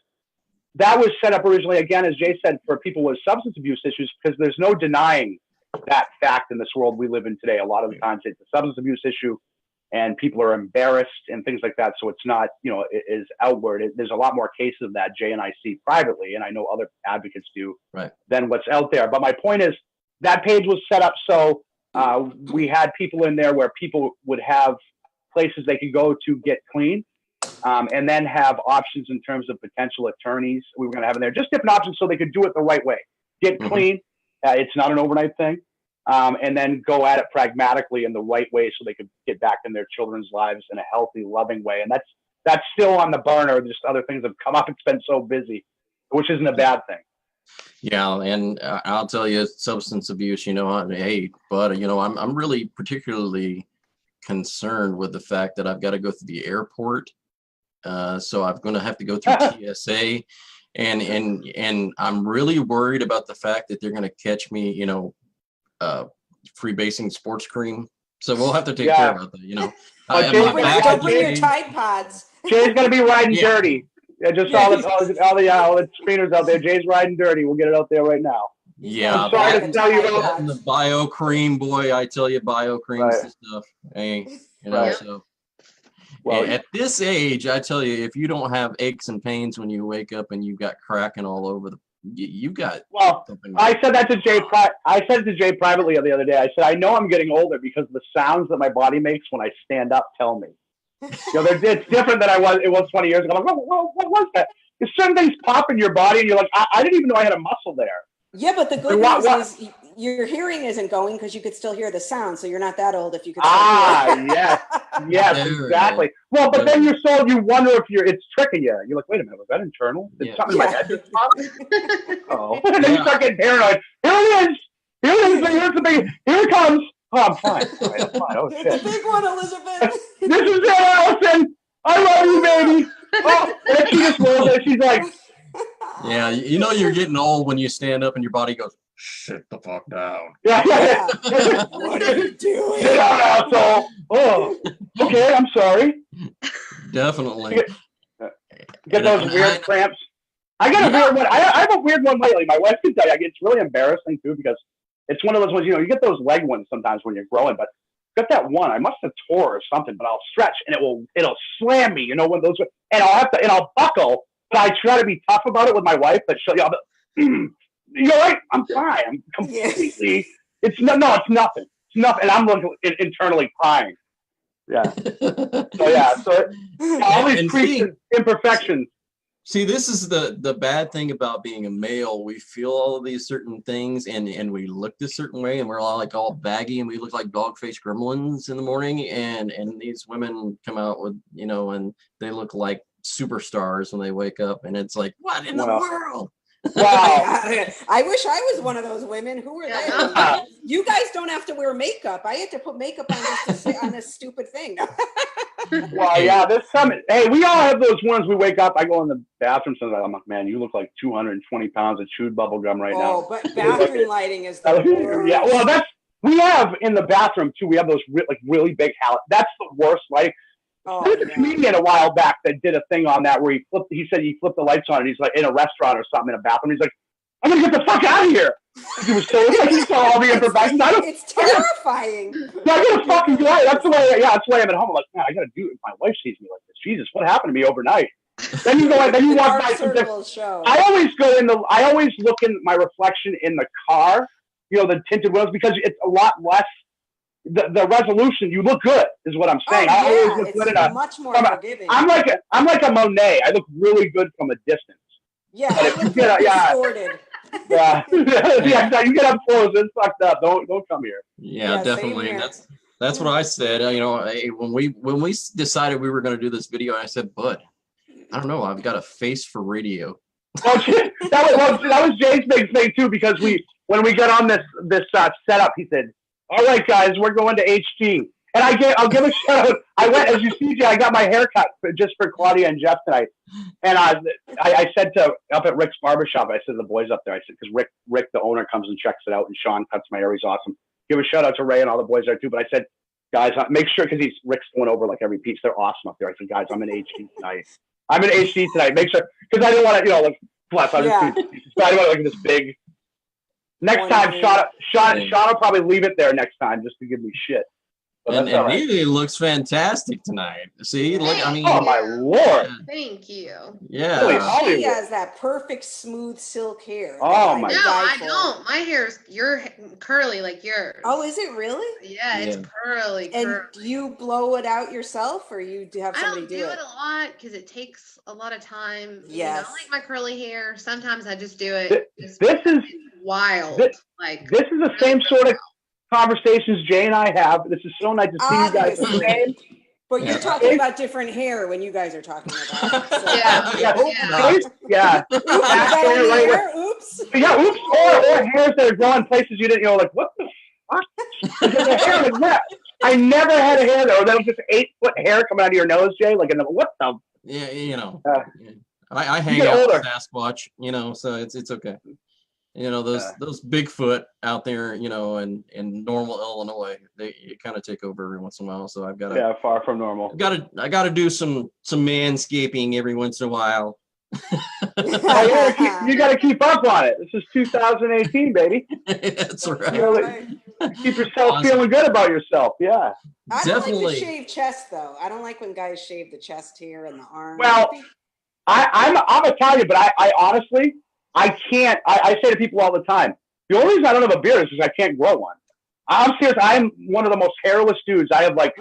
that was set up originally, again, as Jay said, for people with substance abuse issues, because there's no denying that fact in this world we live in today. A lot of the times it's a substance abuse issue, and people are embarrassed and things like that. So it's not, you know, it is outward. There's a lot more cases of that Jay and I see privately, and I know other advocates do, than what's out there. But my point is that page was set up so we had people in there where people would have places they could go to get clean, and then have options in terms of potential attorneys we were going to have in there, just different options so they could do it the right way. Get clean. It's not an overnight thing. And then go at it pragmatically in the right way so they could get back in their children's lives in a healthy, loving way. And that's still on the burner. Just other things have come up. It's been so busy, which isn't a bad thing. Yeah, and I'll tell you, substance abuse, you know, hey, but, you know, I'm really particularly concerned with the fact that I've got to go through the airport. So I'm going to have to go through TSA, and I'm really worried about the fact that they're going to catch me, you know, freebasing sports cream. So we'll have to take care about that, you know. Don't bring your Tide Pods. Jay's going to be riding dirty. Yeah, just all the screeners out there. Jay's riding dirty. We'll get it out there right now. Yeah, I'm sorry to tell you about the bio cream, boy. I tell you, bio cream's the stuff. Hey, you know, so. Well, at this age, I tell you, if you don't have aches and pains when you wake up and you've got cracking all over you got. Well, I said that to Jay. I said to Jay privately the other day. I said, I know I'm getting older because the sounds that my body makes when I stand up tell me. You know, it's different than it was 20 years ago. I'm like, what was that? There's certain things pop in your body, and you're like, I didn't even know I had a muscle there. Yeah, but the good news is your hearing isn't going because you could still hear the sound, so you're not that old if you could still hear it. yes, exactly. Well, but then you wonder if it's tricking you. You're like, wait a minute, was that internal? Did something in my head just pop? Oh, and then you start getting paranoid. Here it is. Here it comes. Oh, I'm fine. Right, I'm fine. Oh, shit. The big one, Elizabeth. This is it, Allison. I love you, baby. Oh, and she just rolls it. She's like, yeah, you know you're getting old when you stand up and your body goes, sit the fuck down. Yeah. What are you doing? Sit down, asshole. Oh, okay, I'm sorry. Definitely. Get those weird cramps. I got a weird one. I have a weird one lately. My wife can tell you, it's really embarrassing too because it's one of those ones, you know, you get those leg ones sometimes when you're growing, but got that one. I must have tore or something, but I'll stretch and it'll slam me, you know, when those, and I'll buckle. But I try to be tough about it with my wife, but she'll yell, you're right, I'm fine. I'm completely, it's nothing. It's nothing. And I'm looking internally crying. Yeah. So all these imperfections. See, this is the bad thing about being a male. We feel all of these certain things and we look this certain way and we're all baggy and we look like dog-faced gremlins in the morning. And these women come out with, you know, and they look like superstars when they wake up. And it's like, what in the world? Wow. I wish I was one of those women. Who are they? You guys don't have to wear makeup. I had to put makeup on just to on this stupid thing. Well, yeah, there's some. Hey, we all have those ones. We wake up. I go in the bathroom. Sometimes I'm like, man, you look like 220 pounds of chewed bubble gum right now. Oh, but bathroom lighting is the worst. Yeah, well, we have in the bathroom too. We have those really big That's the worst lighting. There's a comedian a while back that did a thing on that where he said he flipped the lights on and he's like in a restaurant or something in a bathroom. He's like, I'm gonna get the fuck out of here. He was so he saw all the imperfections. It's terrifying. I'm gonna fucking do it. That's the way I'm at home. I'm like, man, I gotta do it if my wife sees me like this. Jesus, what happened to me overnight? Then you go, then you walk by. I always look in my reflection in the car, you know, the tinted windows, because it's a lot less. the resolution, you look good, is what I'm saying. I always look good enough. Much more forgiving. I'm like a Monet. I look really good from a distance. Yeah, but if you get distorted. Yeah, yeah. You get up close, it's fucked up. Don't come here. Yeah, definitely. And that's what I said. You know, when we decided we were going to do this video, I said, "Bud, I don't know. I've got a face for radio." Well, that was Jay's big thing too, because when we got on this setup, he said, "All right, guys, we're going to HT." And I'll give a shout out. I went, as you see, Jay, I got my hair cut just for Claudia and Jeff tonight. And I said up at Rick's barbershop, I said to the boys up there, I said, because Rick, the owner, comes and checks it out, and Sean cuts my hair. He's awesome. Give a shout out to Ray and all the boys there too. But I said, guys, make sure, because Rick's going over like every piece. They're awesome up there. I said, guys, I'm in HT tonight. Make sure, because I didn't want to, like, plus I didn't want to like this big. Next time, Sean will probably leave it there next time just to give me shit. And Neely looks fantastic tonight. See, look, I mean, oh my Lord! Thank you. Yeah, she has that perfect smooth silk hair. Oh my! No, I don't. My hair's curly like yours. Oh, is it really? Yeah, it's curly. And do you blow it out yourself, or you have somebody do it? I don't do it a lot because it takes a lot of time. Yes. I like my curly hair. Sometimes I just do it. This is wild. This is the same sort of conversations Jay and I have. This is so nice to see you guys the same. But you're talking about different hair when you guys are talking about it. So. Yeah. Oops. Yeah, oops. Or hairs that are growing places you didn't know, like, what the fuck? The hair like that. I never had a hair there. Or that was just 8-foot hair coming out of your nose, Jay. Like, what the? Yeah, you know. I hang out with Sasquatch, you know, so it's okay. You know, those Bigfoot out there, you know, in normal Illinois, they kind of take over every once in a while. So I've got to far from normal. I got to do some manscaping every once in a while. You got to keep up on it. This is 2018, baby. That's right. Keep yourself feeling good about yourself. Yeah. I don't like the shaved chest though. I don't like when guys shave the chest hair and the arm. Well, I'm Italian, but I honestly. I can't. I say to people all the time, the only reason I don't have a beard is because I can't grow one. I'm serious. I'm one of the most hairless dudes. I have like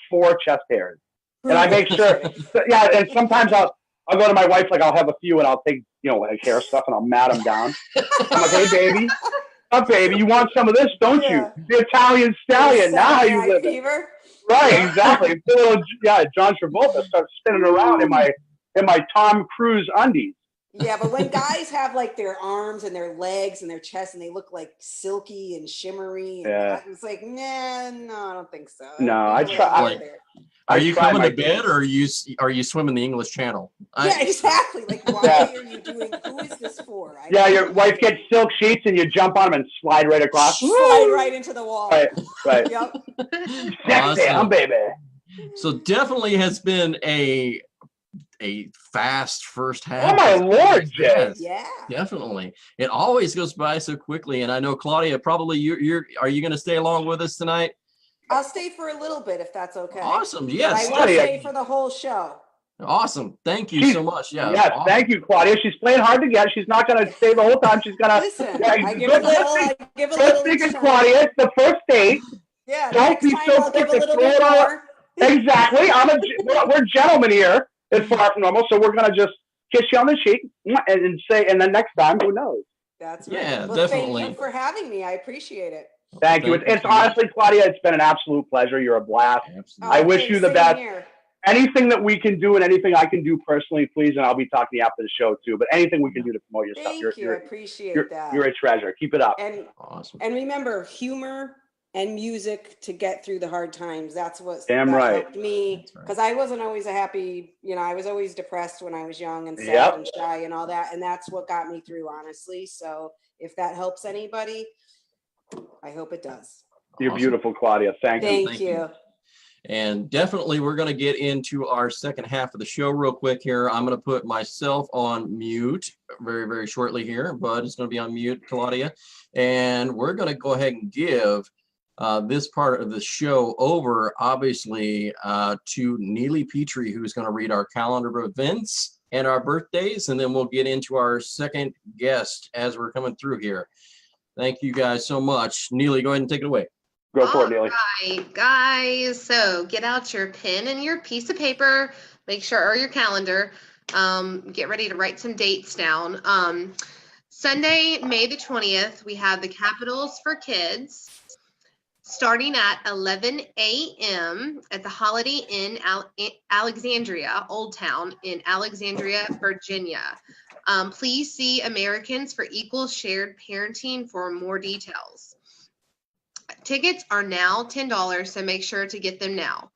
four chest hairs, and I make sure. Yeah, and sometimes I'll go to my wife, like I'll have a few, and I'll take like hair stuff, and I'll mat them down. I'm like, hey baby, baby, you want some of this, don't you? The Italian stallion. Now how you live it? Right, exactly. John Travolta starts spinning around in my Tom Cruise undies. Yeah, but when guys have like their arms and their legs and their chest and they look like silky and shimmery, and it's like, no, I don't think so. No, I try. Are you coming to bed, or are you swimming the English Channel? Yeah, exactly. Like, why are you doing? Who is this for? Your wife gets silk sheets and you jump on them and slide right across. Slide right into the wall. Right. Yep. Awesome. Baby. So definitely has been a fast first half. Oh my Lord, Jay! Yeah, definitely. It always goes by so quickly, and I know Claudia. Probably are you going to stay along with us tonight? I'll stay for a little bit if that's okay. Awesome. Yes. I will stay for the whole show. Awesome. Thank you so much. Yeah. Yes. Awesome. Thank you, Claudia. She's playing hard to get. She's not going to stay the whole time. She's going to listen. I give a little. Good Claudia. It's the first date. Yeah. Don't be so quick to throw it out. Exactly. We're gentlemen here. It's far from normal, so we're gonna just kiss you on the cheek and say, and then next time, who knows? That's right. Yeah, well, definitely. Thank you for having me. I appreciate it. Thank you. It's honestly, Claudia, it's been an absolute pleasure. You're a blast. I wish you the best. Here. Anything that we can do and anything I can do personally, please, and I'll be talking to you after the show too. But anything we can do to promote your stuff, I appreciate that. You're a treasure. Keep it up. And awesome. And remember, humor and music to get through the hard times. That's what helped me, because I wasn't always a happy, I was always depressed when I was young and sad and shy and all that. And that's what got me through, honestly. So if that helps anybody, I hope it does. You're beautiful, Claudia. Thank you. Thank you. And definitely we're going to get into our second half of the show real quick here. I'm going to put myself on mute very, very shortly here, but it's going to be on mute, Claudia. And we're going to go ahead and give this part of the show over, obviously, to Neely Petrie, who's going to read our calendar of events and our birthdays, and then we'll get into our second guest as we're coming through here. Thank you guys so much. Neely, go ahead and take it away. Go for it, Neely. Right, guys. So get out your pen and your piece of paper. Make sure, or your calendar. Get ready to write some dates down. Sunday, May the 20th, we have the Capitals for Kids starting at 11 a.m. at the Holiday Inn Alexandria, Old Town in Alexandria, Virginia. Please see Americans for Equal Shared Parenting for more details. Tickets are now $10, so make sure to get them now.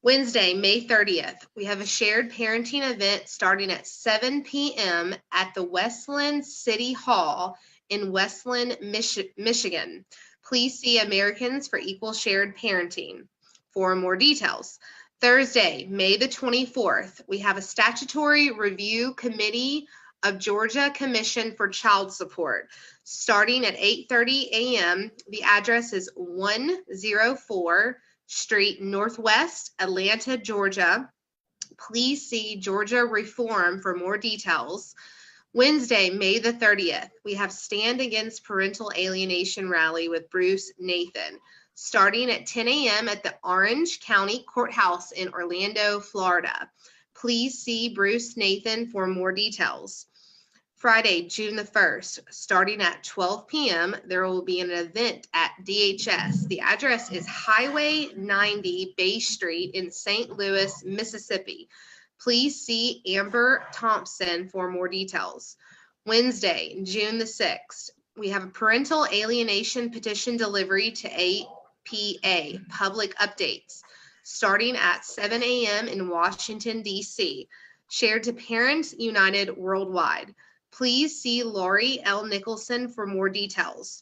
Wednesday, May 30th, we have a shared parenting event starting at 7 p.m. at the Westland City Hall in Westland, Michigan. Please see Americans for Equal Shared Parenting for more details. Thursday, May the 24th, we have a statutory review committee of Georgia Commission for Child Support starting at 8:30 a.m. The address is 104 Street Northwest, Atlanta, Georgia. Please see Georgia Reform for more details. Wednesday, May the 30th, we have Stand Against Parental Alienation Rally with Bruce Nathan, starting at 10 a.m. at the Orange County Courthouse in Orlando, Florida. Please see Bruce Nathan for more details. Friday, June the 1st, starting at 12 p.m., there will be an event at DHS. The address is Highway 90 Bay Street in St. Louis, Mississippi. Please see Amber Thompson for more details. Wednesday, June the 6th, we have a parental alienation petition delivery to APA, Public Updates, starting at 7 a.m. in Washington, D.C., shared to Parents United Worldwide. Please see Lori L. Nicholson for more details.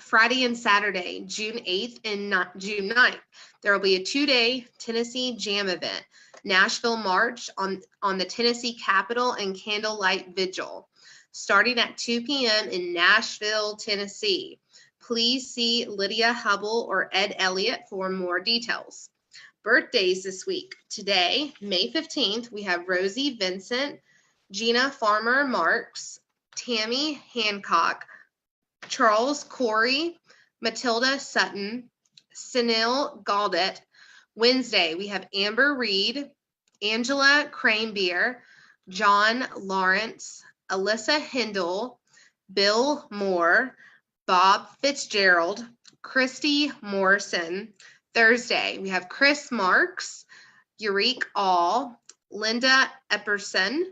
Friday and Saturday, June 8th and June 9th, there will be a 2-day Tennessee Jam event, Nashville March on the Tennessee Capitol and Candlelight Vigil, starting at 2 p.m. in Nashville, Tennessee. Please see Lydia Hubble or Ed Elliott for more details. Birthdays this week. Today, May 15th, we have Rosie Vincent, Gina Farmer Marks, Tammy Hancock, Charles Corey, Matilda Sutton, Sunil Gaudet. Wednesday, we have Amber Reed, Angela Cranebeer, John Lawrence, Alyssa Hindle, Bill Moore, Bob Fitzgerald, Christy Morrison. Thursday, we have Chris Marks, Eureka All, Linda Epperson,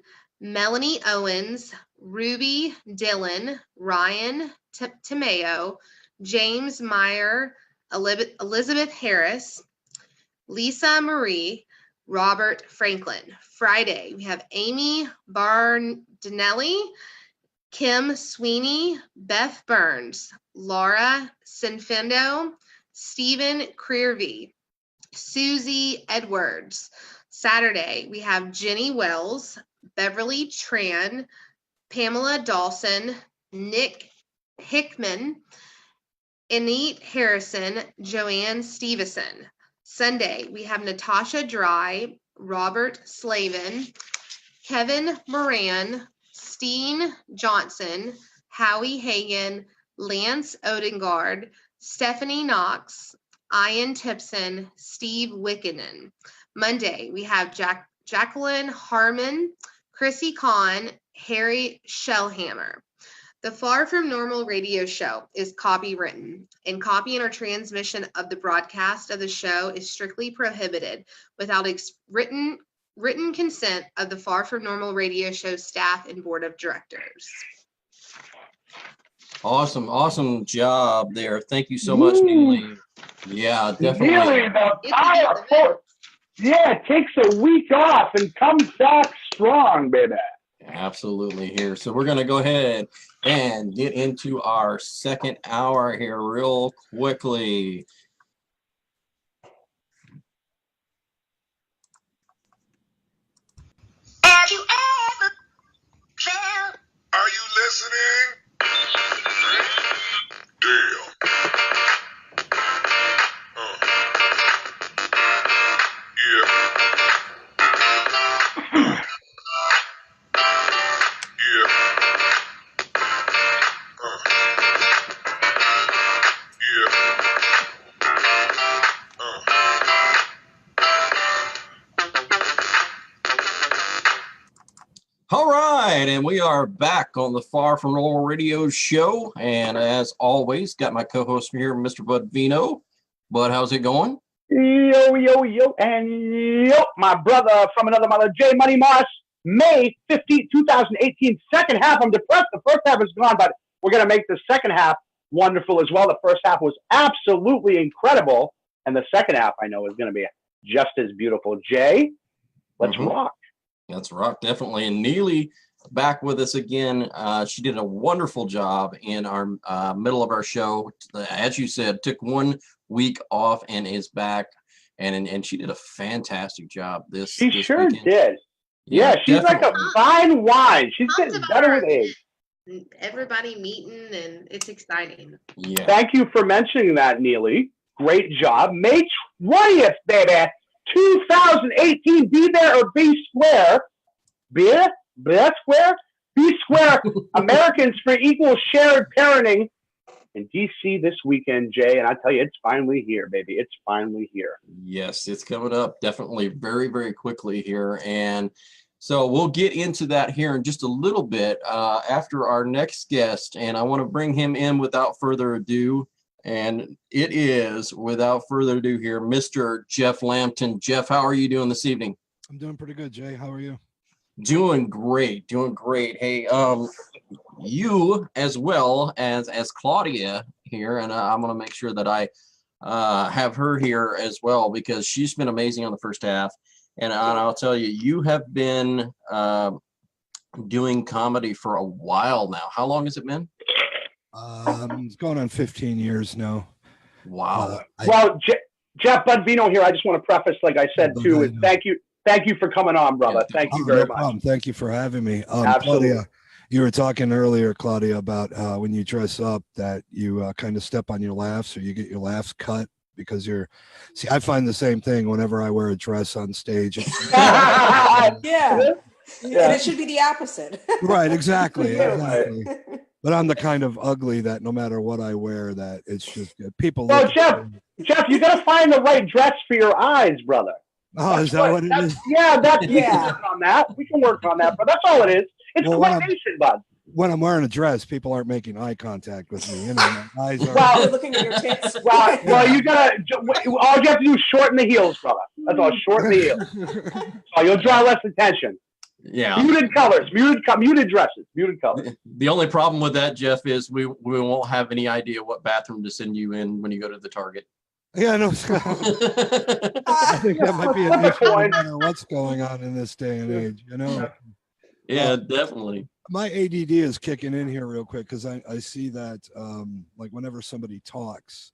Melanie Owens, Ruby Dillon, Ryan Timeo, James Meyer, Elizabeth Harris, Lisa Marie, Robert Franklin. Friday, we have Amy Bardinelli, Kim Sweeney, Beth Burns, Laura Sinfendo, Stephen Creervey, Susie Edwards. Saturday, we have Jenny Wells, Beverly Tran, Pamela Dawson, Nick Hickman, Anit Harrison, Joanne Stevenson. Sunday, we have Natasha Dry, Robert Slavin, Kevin Moran, Steen Johnson, Howie Hagan, Lance Odengard, Stephanie Knox, Ian Tipson, Steve Wickenen. Monday, we have Jacqueline Harmon, Chrissy Kahn, Harry Shellhammer. The Far From Normal radio show is copywritten, and copying or transmission of the broadcast of the show is strictly prohibited without written consent of the Far From Normal radio show staff and board of directors. Awesome job there. Thank you so much, Neely. Yeah, definitely. Neely, the power force. Yeah, takes a week off and comes back strong, baby. Absolutely here. So we're going to go ahead and get into our second hour here real quickly. Have you ever felt? Are you listening? Damn. Yeah. Yeah. All right, and we are back on the Far From Normal Radio show. And as always, got my co-host here, Mr. Bud Vino. Bud, how's it going? Yo, yo, yo, and yo, my brother from another mother, J Money Moss, May 15th, 2018, second half. I'm depressed. The first half is gone, but we're going to make the second half wonderful as well. The first half was absolutely incredible, and the second half, I know, is going to be just as beautiful. Jay, let's rock. Let's rock, definitely. And Neely back with us again. She did a wonderful job in our middle of our show. As you said, took 1 week off and is back, and she did a fantastic job this sure weekend. Did. Yeah, she's definitely. like a fine wine. She's getting better with age. Everybody meeting, and it's exciting. Yeah. Thank you for mentioning that, Neely. Great job. May 20th, baby. 2018. Be there or be square. Be square? Be square. Americans for Equal Shared Parenting in DC this weekend, Jay. And I tell you, it's finally here, baby. It's finally here. Yes, it's coming up definitely very, very quickly here. And so we'll get into that here in just a little bit after our next guest. And I want to bring him in without further ado. And it is, without further ado here, Mr. Jeff Lampton. Jeff, how are you doing this evening? I'm doing pretty good, Jay. How are you? Doing great, doing great. Hey, you as well as Claudia here, and I'm going to make sure that I have her here as well, because she's been amazing on the first half. And I'll tell you, you have been doing comedy for a while now. How long has it been? It's going on 15 years now. Wow. Well, Jeff Bud Vino here. I just want to preface, like I said, too, is thank you for coming on, brother. Thank you very much. Thank you for having me. Absolutely. Claudia, you were talking earlier, Claudia, about when you dress up that you kind of step on your laughs, or you get your laughs cut because see, I find the same thing whenever I wear a dress on stage. Yeah. And it should be the opposite. Right, exactly. But I'm the kind of ugly that no matter what I wear, that it's just people. Well, Jeff, you got to find the right dress for your eyes, brother. Oh, is that what it is? Yeah, we can work on that. We can work on that, but that's all it is. It's coordination, bud. When I'm wearing a dress, people aren't making eye contact with me. You know, my eyes are. Well, looking at your tits. Well, you gotta. All you have to do is shorten the heels, brother. That's all. Shorten the heels. So you'll draw less attention. Yeah. Muted colors, muted dresses, muted colors. The only problem with that, Jeff, is we won't have any idea what bathroom to send you in when you go to the Target. Yeah, no. I think that might be an issue no matter what's going on in this day and age, you know? Yeah, definitely. My ADD is kicking in here real quick, because I see that like whenever somebody talks,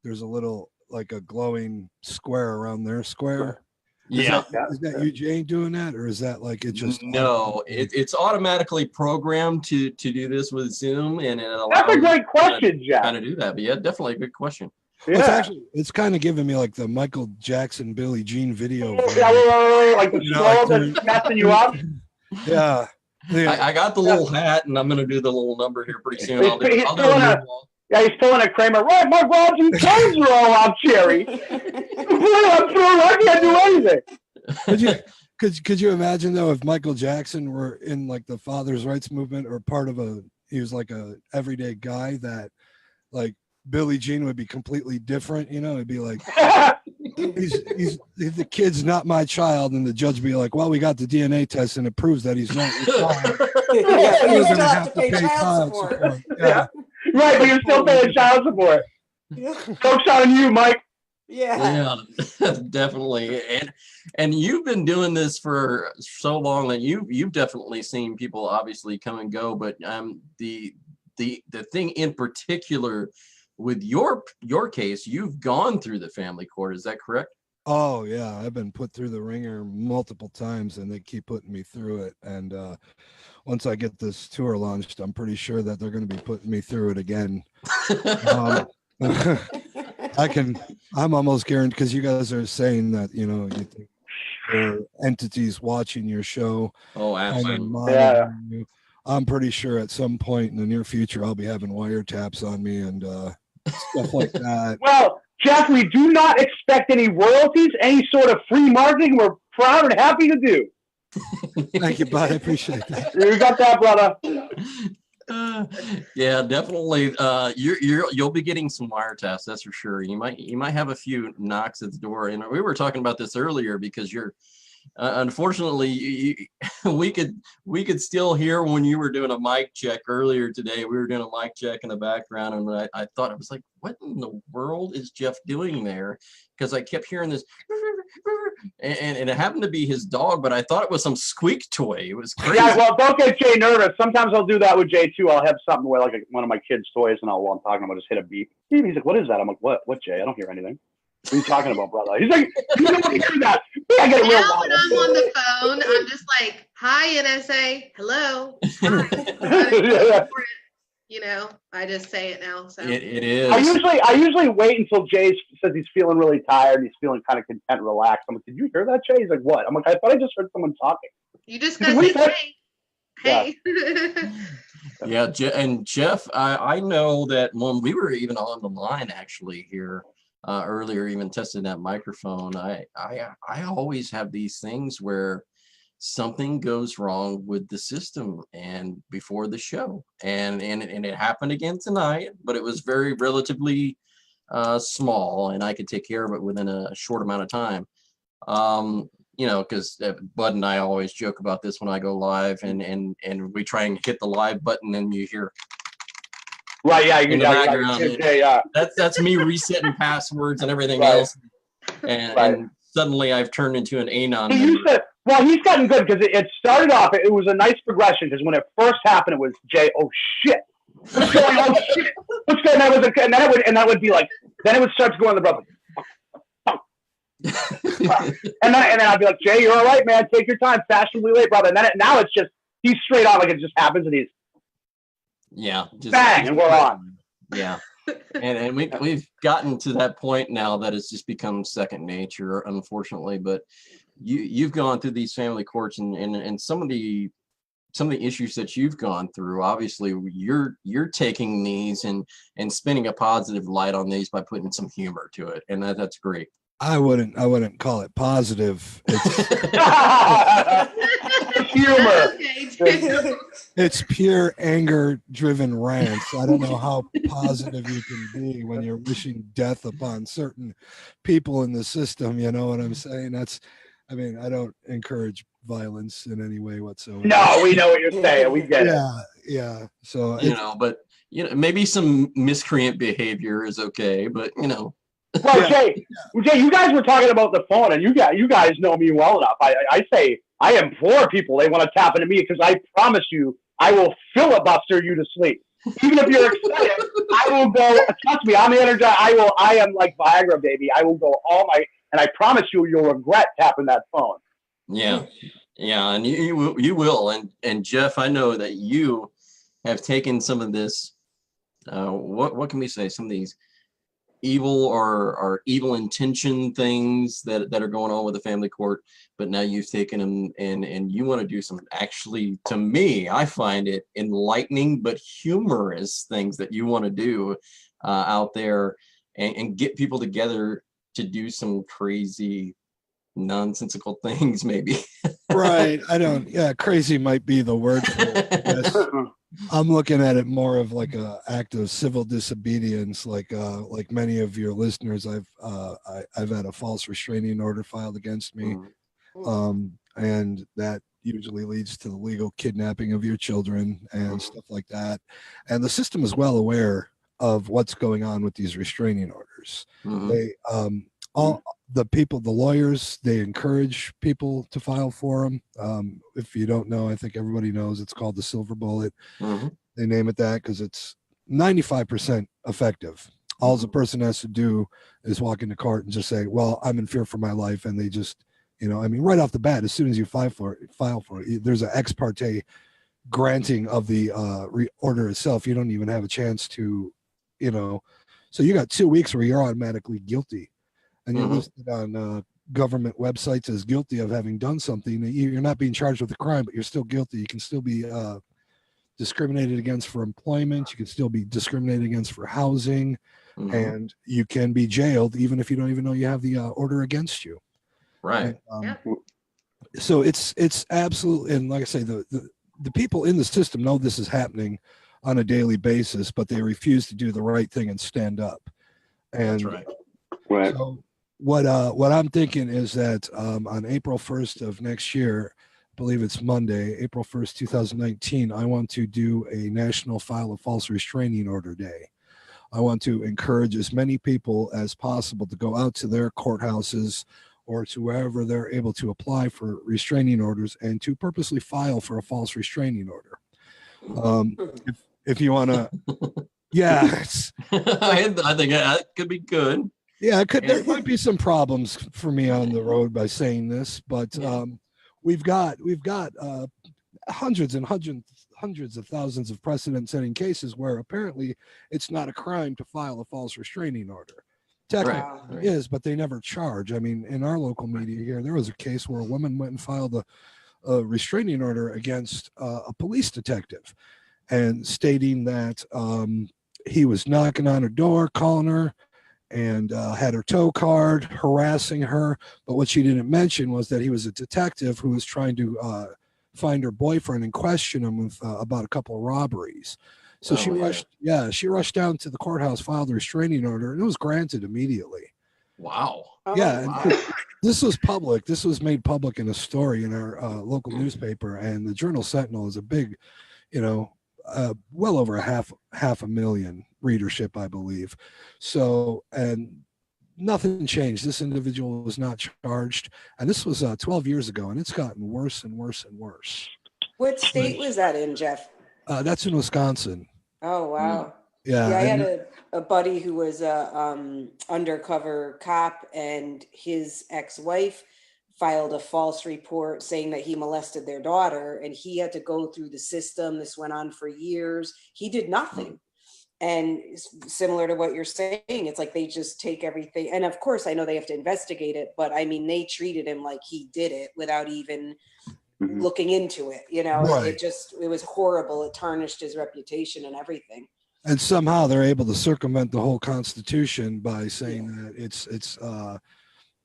there's a little, like a glowing square around their square. Is that you, Jane, doing that, or is that like it just? No, it's automatically programmed to do this with Zoom, and it allows. That's a great question, Jeff. Kind of do that, but yeah, definitely a good question. Yeah. It's kind of giving me like the Michael Jackson, Billie Jean video. Like the scroll that's messing you up. Yeah. I got the little hat, and I'm going to do the little number here pretty soon. He's pulling a Kramer. Right, my gloves and clothes are all off, Cherry. I can't do anything. Could you imagine though if Michael Jackson were in like the father's rights movement, or part of he was like a everyday guy, that like Billie Jean would be completely different, you know? It'd be like he's the kid's not my child, and the judge be like, well, we got the DNA test and it proves that he's not your child. Yeah, you still have to pay child support. Yeah. Right, but you're still paying child support. Joke's on you, Mike. Yeah, definitely. And you've been doing this for so long that you've definitely seen people obviously come and go, but the thing in particular with your case, you've gone through the family court. Is that correct? Oh yeah, I've been put through the ringer multiple times, and they keep putting me through it. And once I get this tour launched, I'm pretty sure that they're going to be putting me through it again. I'm almost guaranteed, because you guys are saying that, you know, you think there are entities watching your show. Oh, absolutely. Yeah. I'm pretty sure at some point in the near future, I'll be having wiretaps on me and stuff like that. Well, Jeff, we do not expect any royalties, any sort of free marketing. We're proud and happy to do. Thank you, bud. I appreciate that. You got that, brother. Yeah, definitely. You'll be getting some wiretaps, that's for sure. You might have a few knocks at the door, and we were talking about this earlier because you're unfortunately we could still hear when you were doing a mic check earlier today. We were doing a mic check in the background, and I thought, I was like, what in the world is Jeff doing there? Because I kept hearing this. And it happened to be his dog, but I thought it was some squeak toy. It was crazy. Yeah, well, don't get Jay nervous. Sometimes I'll do that with Jay too. I'll have something where like one of my kids' toys, and while I'm talking, I'll just hit a beep. He's like, "What is that?" I'm like, "What? What, Jay? I don't hear anything. What are you talking about, brother?" He's like, "You don't hear that?" I get it real Now wild. when I'm on the phone, I'm just like, "Hi, NSA. Hello." Hi. You know, I just say it now. So It is. I usually wait until Jay says he's feeling really tired. He's feeling kind of content, relaxed. I'm like, "Did you hear that, Jay?" He's like, "What?" I'm like, "I thought I just heard someone talking." you just gotta say, "Hey, hey." Yeah, and Jeff, I know that when we were even on the line actually here earlier, even testing that microphone, I always have these things where something goes wrong with the system and before the show, and it happened again tonight, but it was very relatively small, and I could take care of it within a short amount of time. You know, because Bud and I always joke about this when I go live, and we try and hit the live button, and you hear Right? Yeah, in the background. yeah. That's me resetting passwords and everything Right. else, and suddenly I've turned into an anon. He used to. Well, he's gotten good because it started off. It was a nice progression because when it first happened, it was Jay. Oh shit! What's going on? Oh shit! What's going on? And that would be like. Then it would start to go on the brother. and then I'd be like, Jay, you're all right, man. Take your time. Fashionably late, brother. And then now it's just he's straight on, like it just happens, and he's just bang, and we're on. Yeah, and we've gotten to that point now that it's just become second nature, unfortunately. But you've gone through these family courts, and some of the issues that you've gone through. Obviously, you're taking these and spinning a positive light on these by putting some humor to it, and that's great. I wouldn't call it positive. It's humor. It's pure anger-driven rants. I don't know how positive you can be when you're wishing death upon certain people in the system. You know what I'm saying? I don't encourage violence in any way whatsoever. No, we know what you're saying. We get it. Yeah. So but maybe some miscreant behavior is okay, but Well, Jay, you guys were talking about the phone, and you guys know me well enough. I say I implore people they want to tap into me because I promise you I will filibuster you to sleep. Even if you're excited, I will go. Trust me, I'm energized. I am like Viagra, baby. I will go and I promise you'll regret tapping that phone. Yeah, and you will. And Jeff, I know that you have taken some of this. What can we say? Some of these evil or evil intention things that are going on with the family court, but now you've taken them and you want to do some, actually, to me, I find it enlightening but humorous things that you want to do out there and get people together to do some crazy nonsensical things, maybe. Right. Crazy might be the word for it. I'm looking at it more of like a act of civil disobedience, like many of your listeners. I've had a false restraining order filed against me, and that usually leads to the legal kidnapping of your children and stuff like that. And the system is well aware of what's going on with these restraining orders. They all the lawyers, they encourage people to file for them. If you don't know, I think everybody knows it's called the silver bullet. They name it that because it's 95% effective. All the person has to do is walk into court and just say, well, I'm in fear for my life. And they just, right off the bat, as soon as you file for it, there's an ex parte granting of the order itself. You don't even have a chance to, so you got 2 weeks where you're automatically guilty. And you're listed on government websites as guilty of having done something. You're not being charged with a crime, but you're still guilty. You can still be discriminated against for employment. You can still be discriminated against for housing. And you can be jailed even if you don't even know you have the order against you. Right. And, So it's absolutely, and like I say, the people in the system know this is happening on a daily basis, but they refuse to do the right thing and stand up. And That's right. Right. so what I'm thinking is that on April 1st of next year, I believe it's Monday, April 1st, 2019, I want to do a National File a False Restraining Order Day. I want to encourage as many people as possible to go out to their courthouses or to wherever they're able to apply for restraining orders and to purposely file for a false restraining order. If you want to, yeah, I think that could be good. yeah, there might be some problems for me on the road by saying this, but we've got hundreds of thousands of precedent-setting cases where apparently it's not a crime to file a false restraining order. Technically it is, but they never charge. I mean, in our local media here, there was a case where a woman went and filed a restraining order against a police detective, and stating that he was knocking on her door, calling her, and had her tow card, harassing her. But what she didn't mention was that he was a detective who was trying to find her boyfriend and question him with, about a couple of robberies. So she rushed down to the courthouse, filed a restraining order, and it was granted immediately. Wow. Yeah, Wow. and this was public. This was made public in a story in our local newspaper, and the Journal Sentinel is a big, well over half a million readership, I believe. So, and nothing changed. This individual was not charged, and this was 12 years ago, and it's gotten worse and worse and worse. What state was that in, Jeff? That's in Wisconsin. Oh, wow. Yeah, I had a buddy who was a undercover cop, and his ex-wife filed a false report saying that he molested their daughter, and he had to go through the system. This went on for years. He did nothing. And similar to what you're saying, it's like they just take everything. And of course, I know they have to investigate it, but I mean, they treated him like he did it without even looking into it. Right. It was horrible. It tarnished his reputation and everything. And somehow they're able to circumvent the whole Constitution by saying that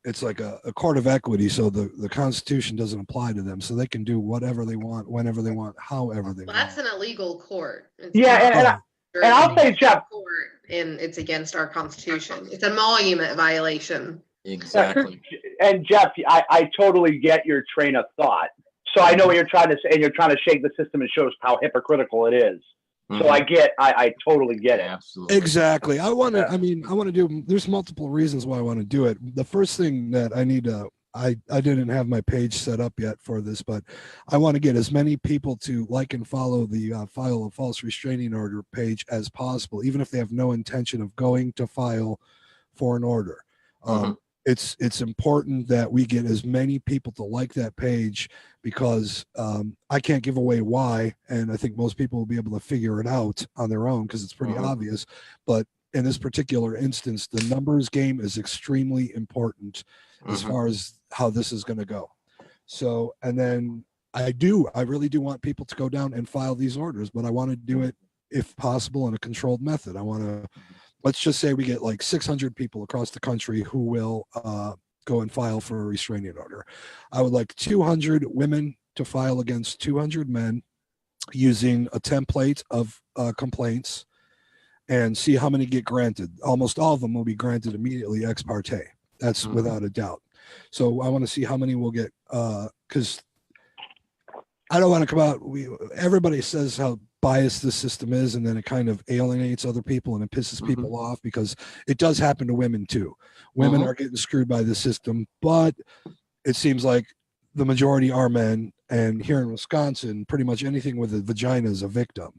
it's like a court of equity. So the Constitution doesn't apply to them. So they can do whatever they want, whenever they want, however they want. That's an illegal court. And I'll say, Jeff, and it's against our Constitution. It's a monument violation. Exactly. And Jeff, I totally get your train of thought. So I know what you're trying to say, and you're trying to shake the system and shows how hypocritical it is. So I totally get it. Absolutely. Exactly. I want to do, there's multiple reasons why I want to do it. The first thing that I need to, I didn't have my page set up yet for this, but I want to get as many people to like and follow the file a false restraining order page as possible, even if they have no intention of going to file for an order. It's important that we get as many people to like that page, because I can't give away why, and I think most people will be able to figure it out on their own because it's pretty obvious. But in this particular instance, the numbers game is extremely important as far as how this is going to go. So, and then I really do want people to go down and file these orders, but I want to do it, if possible, in a controlled method. I want to, let's just say we get like 600 people across the country who will go and file for a restraining order. I would like 200 women to file against 200 men using a template of complaints, and see how many get granted. Almost all of them will be granted immediately ex parte. That's without a doubt. So I want to see how many will get, because I don't want to come out. Everybody says how biased this system is, and then it kind of alienates other people and it pisses people off, because it does happen to women too. Women are getting screwed by the system, but it seems like the majority are men. And here in Wisconsin, pretty much anything with a vagina is a victim.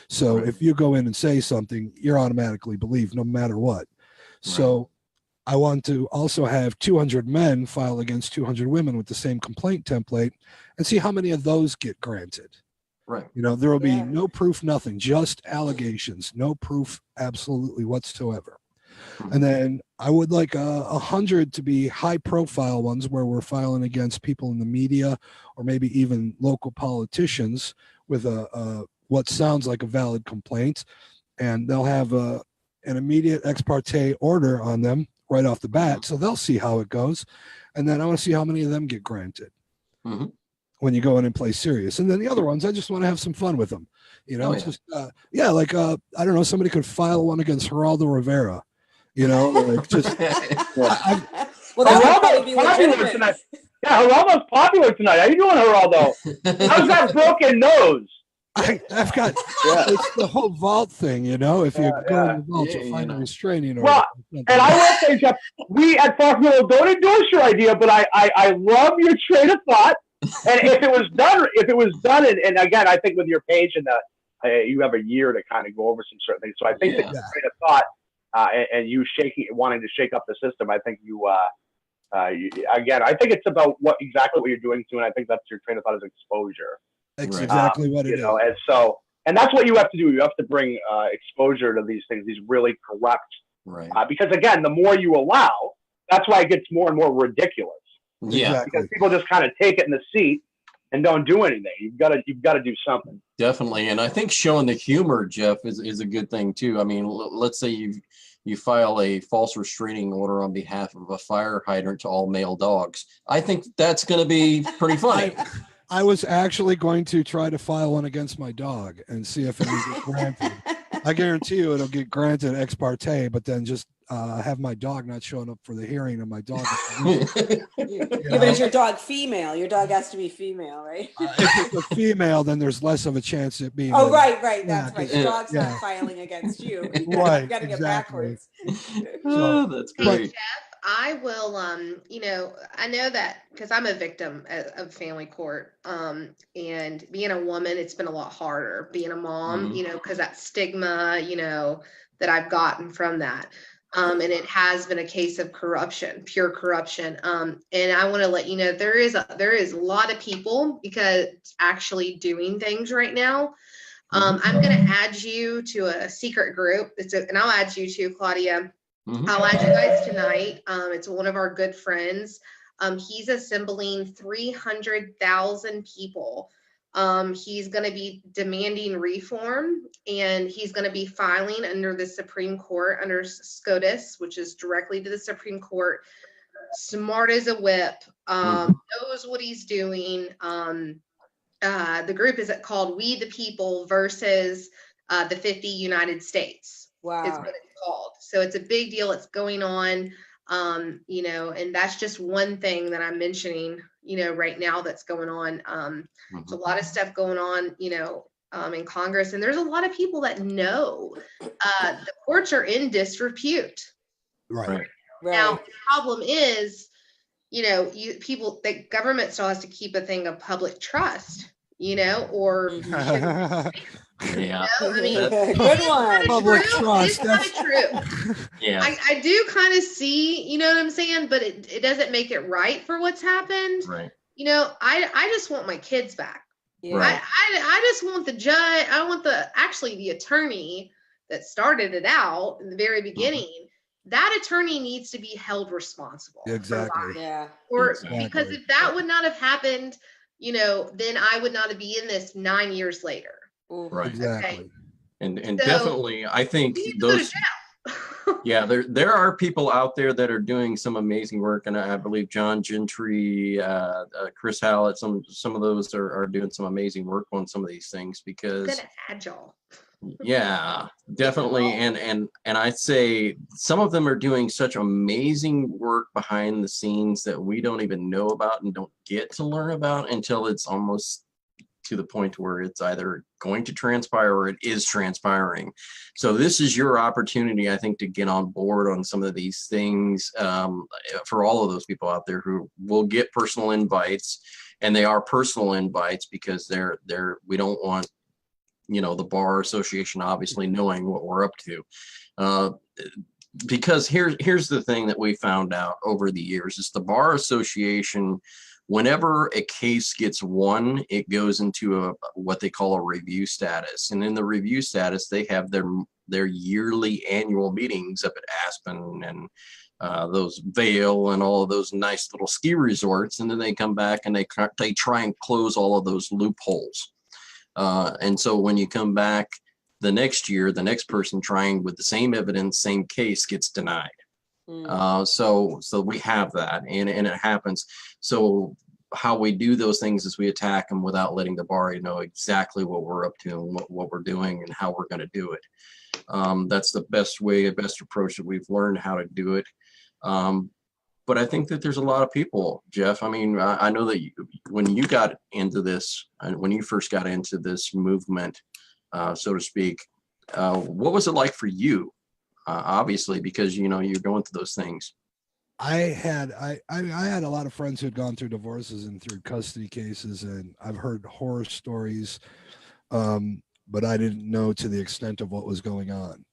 So if you go in and say something, you're automatically believed no matter what. So I want to also have 200 men file against 200 women with the same complaint template, and see how many of those get granted. Right. There will be no proof, nothing, just allegations, no proof absolutely whatsoever. And then I would like 100 to be high profile ones where we're filing against people in the media, or maybe even local politicians with what sounds like a valid complaint. And they'll have an immediate ex parte order on them right off the bat. So they'll see how it goes. And then I want to see how many of them get granted. Mhm. when you go in and play serious. And then the other ones, I just want to have some fun with them. You know, Oh, it's just, like, I don't know, somebody could file one against Geraldo Rivera, like just, Well, that would Geraldo's probably be popular legitimate. tonight. Yeah, Geraldo's popular tonight. How you doing, Geraldo? How's that broken nose? I've got it's the whole vault thing, if you go in the vault, you'll find a restraining order. Well, and I will say, Jeff, we at Farmville don't endorse your idea, but I love your train of thought. And if it was done, and again, I think with your page and you have a year to kind of go over some certain things. So I think that your train of thought and you wanting to shake up the system, I think again, I think it's about exactly what you're doing too, and I think that's your train of thought is exposure. That's exactly what it is. And that's what you have to do. You have to bring exposure to these things, these really corrupt. Right. Because again, the more you allow, that's why it gets more and more ridiculous. Yeah. Exactly. Because people just kind of take it in the seat and don't do anything. You've got to do something. Definitely. And I think showing the humor, Jeff, is a good thing too. I mean, let's say you file a false restraining order on behalf of a fire hydrant to all male dogs. I think that's going to be pretty funny. I was actually going to try to file one against my dog and see if it would get granted. I guarantee you it'll get granted ex parte, but then just have my dog not showing up for the hearing, and my dog. But is your dog female? Your dog has to be female, right? If it's a female, then there's less of a chance it being. Right. That's right. Your dog's not filing against you. Right. Getting it backwards. Oh, that's Hey, great. Jeff, I will, I know that because I'm a victim of family court, and being a woman, it's been a lot harder being a mom, because that stigma, that I've gotten from that. And it has been a case of corruption, pure corruption. And I want to let you know, there is a lot of people because actually doing things right now. I'm going to add you to a secret group. And I'll add you too, Claudia. I'll add you guys tonight. It's one of our good friends. He's assembling 300,000 people. He's going to be demanding reform, and he's going to be filing under the Supreme Court, under SCOTUS, which is directly to the Supreme Court. Smart as a whip, knows what he's doing. The group is called We the People versus the 50 United States. Wow. Is what it's called. So it's a big deal. It's going on, and that's just one thing that I'm mentioning, right now that's going on. There's a lot of stuff going on, in Congress, and there's a lot of people that know the courts are in disrepute. Right. Now, the problem is, the government still has to keep a thing of public trust, or Yeah. Good one. Public trust. It's kind of true. Yeah. I do kind of see, you know what I'm saying, but it doesn't make it right for what's happened. Right. I just want my kids back. Yeah. Right. I just want the judge. I want the attorney that started it out in the very beginning. That attorney needs to be held responsible. Exactly. Yeah. Because if that would not have happened, then I would not be in this 9 years later. Right. Exactly. Okay. And So, definitely, I think You need to go to those. jail. Yeah, there are people out there that are doing some amazing work, and I believe John Gentry, Chris Hallett, some of those are doing some amazing work on some of these things because. Kind of agile. Yeah, definitely. And I'd say some of them are doing such amazing work behind the scenes that we don't even know about and don't get to learn about until it's almost to the point where it's either going to transpire or it is transpiring. So this is your opportunity, I think, to get on board on some of these things, for all of those people out there who will get personal invites, and they are personal invites because we don't want the Bar Association obviously knowing what we're up to. Because here's the thing that we found out over the years is the Bar Association, whenever a case gets won, it goes into what they call a review status. And in the review status, they have their yearly annual meetings up at Aspen and those Vail and all of those nice little ski resorts. And then they come back and they try and close all of those loopholes. And so when you come back the next year, the next person trying with the same evidence, same case gets denied. So we have that, and it happens. So how we do those things is we attack them without letting the Bari know exactly what we're up to and what we're doing and how we're going to do it. That's the best way, the best approach that we've learned how to do it. But I think that there's a lot of people, Jeff. I mean, I know that when you got into this, when you first got into this movement, so to speak, what was it like for you? Obviously, because you're going through those things. I had a lot of friends who had gone through divorces and through custody cases, and I've heard horror stories, but I didn't know to the extent of what was going on.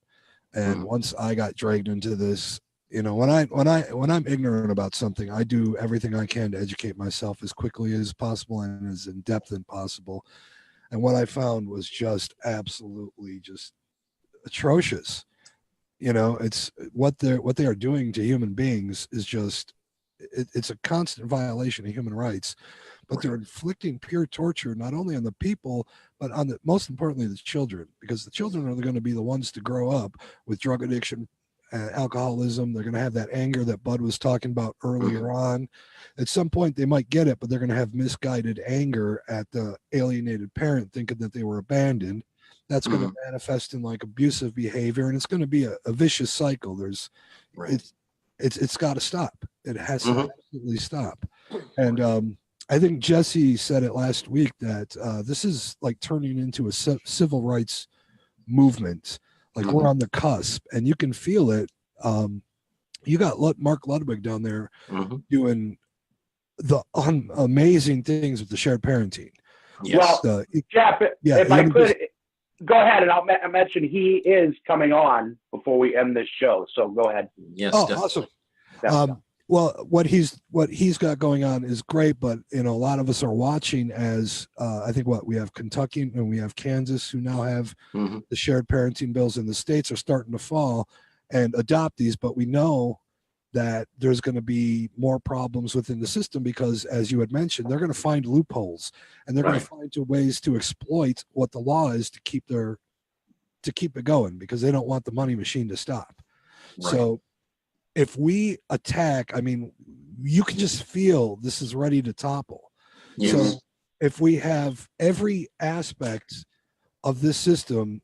And once I got dragged into this, when I'm ignorant about something, I do everything I can to educate myself as quickly as possible and as in depth as possible. And what I found was just absolutely just atrocious. It's what they are doing to human beings is just it's a constant violation of human rights. But they're inflicting pure torture not only on the people, but on most importantly the children, because the children are going to be the ones to grow up with drug addiction, alcoholism. They're going to have that anger that Bud was talking about earlier on. At some point they might get it, but they're going to have misguided anger at the alienated parent, thinking that they were abandoned. That's going to manifest in like abusive behavior, and it's going to be a vicious cycle. It's got to stop. It has to absolutely stop. And I think Jesse said it last week that this is like turning into a civil rights movement. Like we're on the cusp, and you can feel it. You got Mark Ludwig down there doing the amazing things with the shared parenting. Yes. Well, Jeff, if I could, go ahead, and I'll mention he is coming on before we end this show. So go ahead. Yes. Oh, awesome. Well, what he's got going on is great, but a lot of us are watching as I think we have Kentucky and we have Kansas who now have the shared parenting bills, and the states are starting to fall and adopt these, but we know that there's going to be more problems within the system because, as you had mentioned, they're going to find loopholes and they're going to find ways to exploit what the law is to keep it going, because they don't want the money machine to stop. Right. So if we attack, I mean, you can just feel this is ready to topple. Yes. So if we have every aspect of this system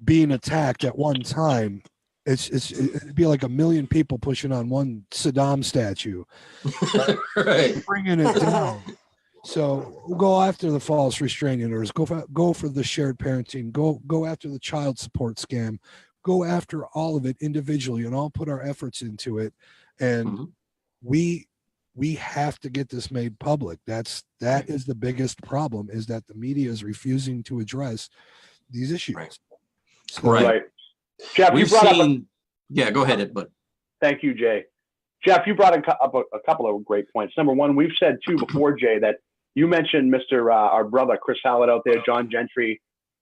being attacked at one time, it'd be like 1 million people pushing on one Saddam statue, right? Bringing it down. So we'll go after the false restraining orders. Go for the shared parenting. Go after the child support scam. Go after all of it individually, and all put our efforts into it. And we have to get this made public. That is the biggest problem, is that the media is refusing to address these issues. Right. So, right. Jeff, you brought up yeah, go ahead, but thank you, Jay. Jeff, you brought up a couple of great points. Number one, we've said too before, Jay, that you mentioned Mr. Our brother Chris Hallett out there, John Gentry,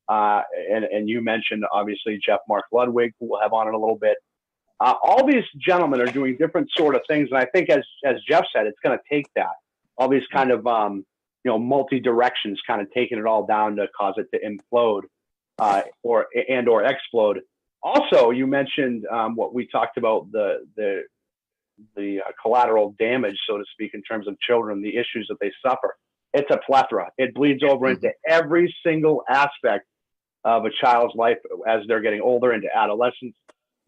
and you mentioned obviously Mark Ludwig, who we'll have on in a little bit. All these gentlemen are doing different sort of things, and I think, as Jeff said, it's going to take that, all these kind of multi directions, kind of taking it all down to cause it to implode or explode. Also, you mentioned what we talked about, the collateral damage, so to speak, in terms of children, the issues that they suffer. It's a plethora. It bleeds over into every single aspect of a child's life as they're getting older, into adolescence,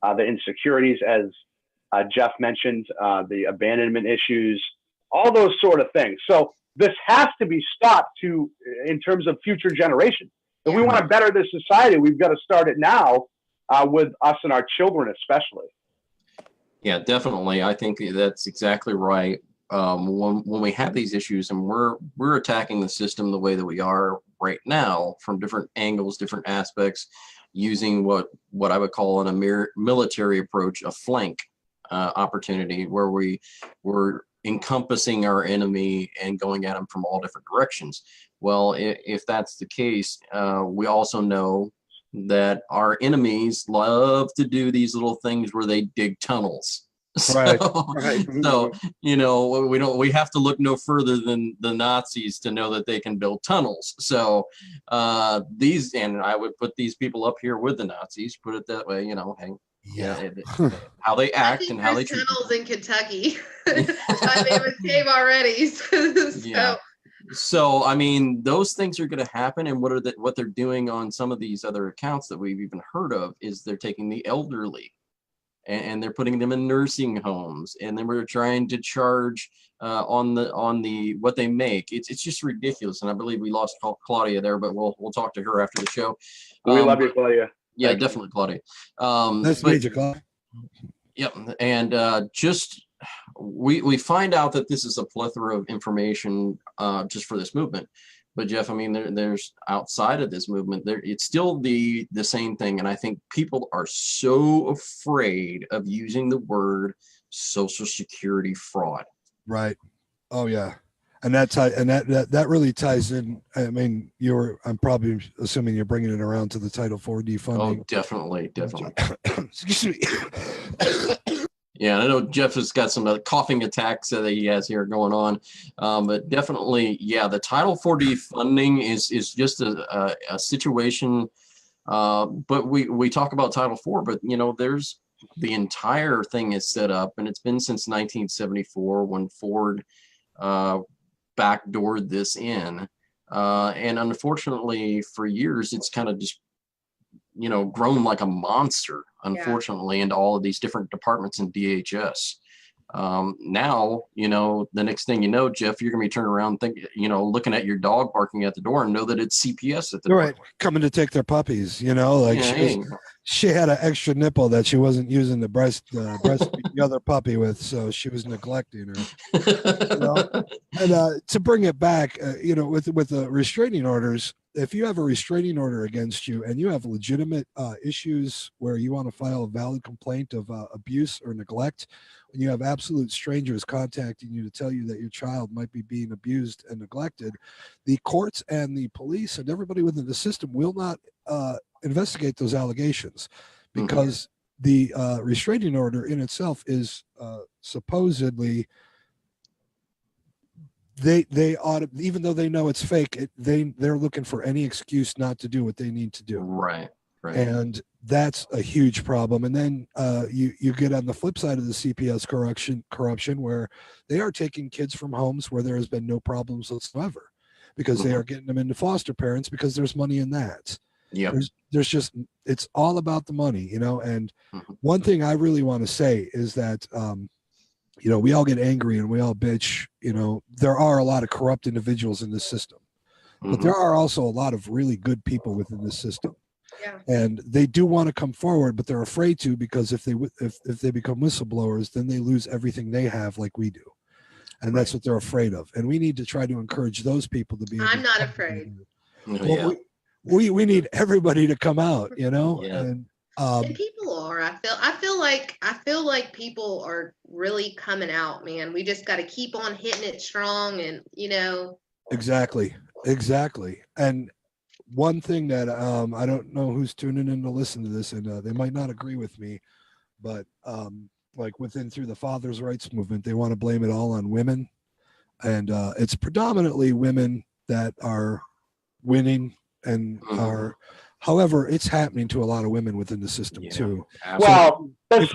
the insecurities, as Jeff mentioned, the abandonment issues, all those sort of things. So this has to be stopped in terms of future generations. If we want to better this society, we've got to start it now with us and our children especially. Yeah, definitely. I think that's exactly right. When we have these issues and we're attacking the system the way that we are right now, from different angles, different aspects, using what I would call in a military approach, a flank opportunity, where we're encompassing our enemy and going at them from all different directions. Well, if that's the case, we also know that our enemies love to do these little things where they dig tunnels. Right. So we have to look no further than the Nazis to know that they can build tunnels. So and I would put these people up here with the Nazis, put it that way, hey. Yeah. How they I act think and how they there's treat tunnels in Kentucky. I made a mistake already. So, Yeah. So, I mean, those things are going to happen. And what they're doing on some of these other accounts that we've even heard of is they're taking the elderly and they're putting them in nursing homes, and then we're trying to charge on the what they make. It's just ridiculous. And I believe we lost Claudia there, but we'll talk to her after the show. We love you, Claudia. Yeah, Thanks. definitely, Claudia. Nice to meet you, Claudia. Yep, and just we find out that this is a plethora of information just for this movement. But Jeff, I mean, there's outside of this movement, it's still the same thing, and I think people are so afraid of using the word Social Security fraud. Right. Oh yeah, and that really ties in. I mean, I'm probably assuming you're bringing it around to the Title IV defunding. Oh, definitely. Excuse me. Yeah, I know Jeff has got some coughing attacks that he has here going on, but definitely, yeah, the Title IV defunding is just a situation. But we talk about Title IV, but there's the entire thing is set up, and it's been since 1974 when Ford backdoored this in, and unfortunately, for years, it's kind of just grown like a monster, unfortunately, into all of these different departments in DHS. Now, the next thing you know, Jeff, you're gonna be turning around, looking at your dog barking at the door, and know that it's CPS at the door. Right, coming to take their puppies. She had an extra nipple that she wasn't using to breastfeed the other puppy with, so she was neglecting her. And to bring it back, with the restraining orders, if you have a restraining order against you and you have legitimate issues where you want to file a valid complaint of abuse or neglect, when you have absolute strangers contacting you to tell you that your child might be being abused and neglected, the courts and the police and everybody within the system will not investigate those allegations, because the restraining order in itself is supposedly they ought to, even though they know it's fake, they're looking for any excuse not to do what they need to do. Right. And that's a huge problem. And then you get on the flip side of the CPS corruption, where they are taking kids from homes where there has been no problems whatsoever, because they are getting them into foster parents because there's money in that. Yeah. There's just, it's all about the money, and one thing I really want to say is that we all get angry and we all bitch. There are a lot of corrupt individuals in this system, but there are also a lot of really good people within this system. Yeah. And they do want to come forward, but they're afraid to, because if they become whistleblowers, then they lose everything they have, like we do. And that's what they're afraid of. And we need to try to encourage those people to be. I'm not afraid. Well, we need everybody to come out, Yeah. And people are. I feel like people are really coming out, man. We just got to keep on hitting it strong, and Exactly. And one thing that I don't know who's tuning in to listen to this, and they might not agree with me, but like through the fathers' rights movement, they want to blame it all on women, and it's predominantly women that are winning and are. However, it's happening to a lot of women within the system too. Well, go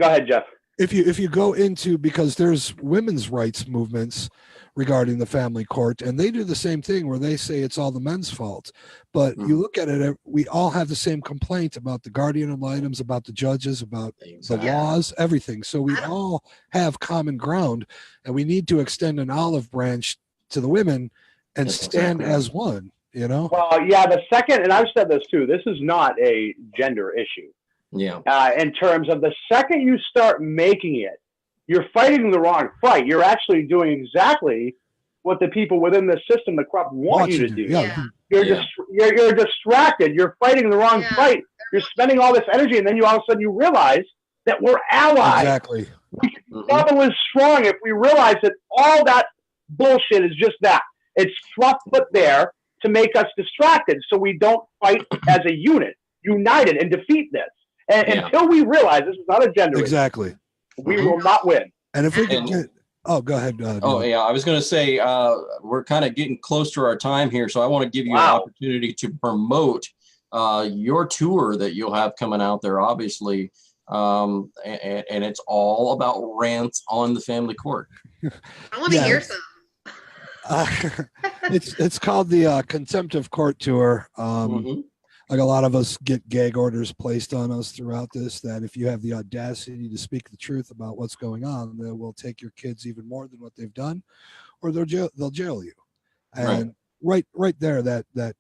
ahead, Jeff. If you go into, because there's women's rights movements regarding the family court, and they do the same thing where they say it's all the men's fault. But you look at it, we all have the same complaint about the guardian ad litems, about the judges, about the laws, everything. So we all have common ground, and we need to extend an olive branch to the women and stand as one, Well, yeah, the second, and I've said this too, this is not a gender issue. Yeah. In terms of the second you start making it, you're fighting the wrong fight. You're actually doing exactly what the people within the system, the corrupt, want you to do. Yeah. You're distracted. You're fighting the wrong fight. You're spending all this energy, and then all of a sudden you realize that we're allies. Exactly. We can double as strong if we realize that all that bullshit is just that. It's fluff put there to make us distracted, so we don't fight as a unit, united, and defeat this. And until we realize this is not a gender issue, we will not win. And if we can get, go ahead. I was going to say, we're kind of getting close to our time here, so I want to give you an opportunity to promote your tour that you'll have coming out there, obviously. And it's all about rants on the family court. I want to hear some. It's called the Contempt of Court Tour. Like a lot of us get gag orders placed on us throughout this, that if you have the audacity to speak the truth about what's going on, they will take your kids even more than what they've done, or they'll jail you. And right there, that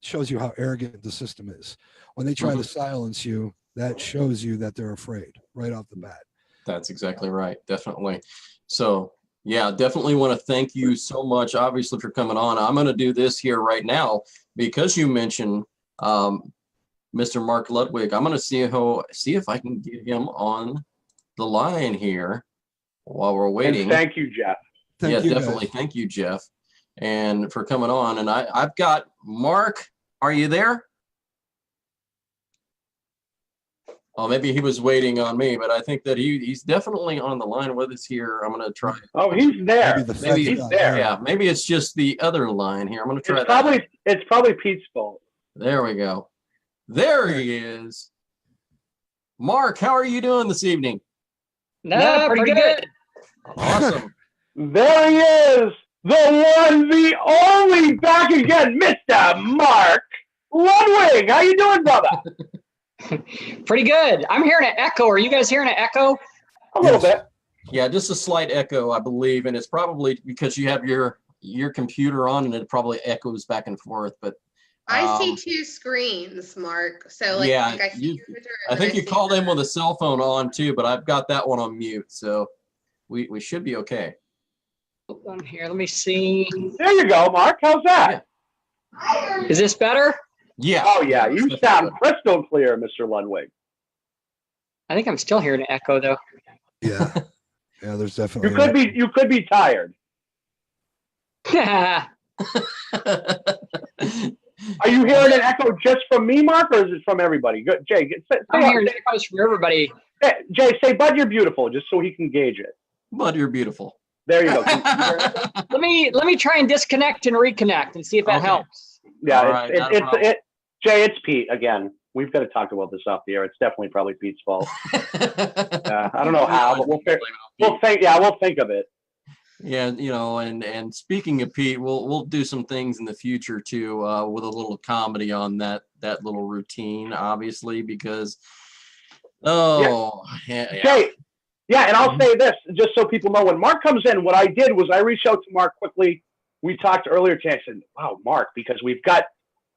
shows you how arrogant the system is. When they try to silence you, that shows you that they're afraid right off the bat. That's exactly right. Definitely. So yeah, definitely want to thank you so much, obviously, for coming on. I'm going to do this here right now because you mentioned Mr. Mark Ludwig. I'm going to see if I can get him on the line here while we're waiting. And thank you, Jeff. Thank you, definitely. Guys. Thank you, Jeff, and for coming on. And I've got Mark. Are you there? Oh, maybe he was waiting on me, but I think that he's definitely on the line with us here. I'm going to try. Oh, he's there. Maybe he's there. Yeah, maybe it's just the other line here. I'm going to try It's probably Pete's fault. There we go. There he is. Mark, how are you doing this evening? No, pretty good. Awesome. There he is. The one, the only, back again, Mr. Mark Ludwig. How you doing, brother? Pretty good. I'm hearing an echo. Are you guys hearing an echo? A little bit. Yeah, just a slight echo, I believe, and it's probably because you have your computer on and it probably echoes back and forth. But I see two screens, Mark. So yeah, I see your picture. I think you called in with a cell phone on too, but I've got that one on mute, so we should be okay. Hold on here. Let me see. There you go, Mark. How's that? Is this better? Yeah. Oh yeah, you sound crystal clear, Mr. Ludwig. I think I'm still hearing an echo though. Yeah. Yeah, there's definitely. You could be tired. Yeah. Are you hearing an echo just from me, Mark, or is it from everybody? Good, Jay. I'm hearing echoes from everybody. Jay, say, "Bud, you're beautiful," just so he can gauge it. Bud, you're beautiful. There you go. Let me try and disconnect and reconnect and see if that helps. Yeah, Jay, it's Pete again. We've got to talk about this off the air. It's definitely probably Pete's fault. I don't know how, but we'll think of it. Yeah, and speaking of Pete, we'll do some things in the future too, with a little comedy on that little routine, obviously, because Jay, and I'll say this just so people know, when Mark comes in, what I did was I reached out to Mark quickly. We talked earlier today. I said, "Wow, Mark," because we've got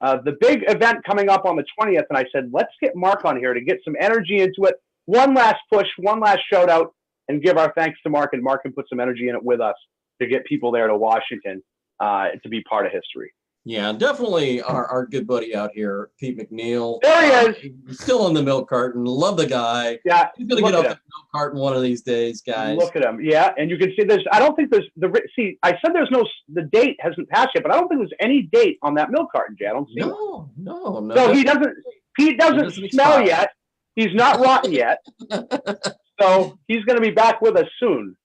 the big event coming up on the 20th, and I said, "Let's get Mark on here to get some energy into it. One last push, one last shout out, and give our thanks to Mark, and Mark can put some energy in it with us to get people there to Washington to be part of history." Yeah, definitely our good buddy out here, Pete McNeil. There he is. He's still on the milk carton. Love the guy. Yeah, he's gonna get off the milk carton one of these days, guys. Look at him. Yeah, and you can see I don't think there's I said the date hasn't passed yet, but I don't think there's any date on that milk carton, Jay. I don't see it. No. So Pete doesn't smell yet. He's not rotten yet. So he's going to be back with us soon,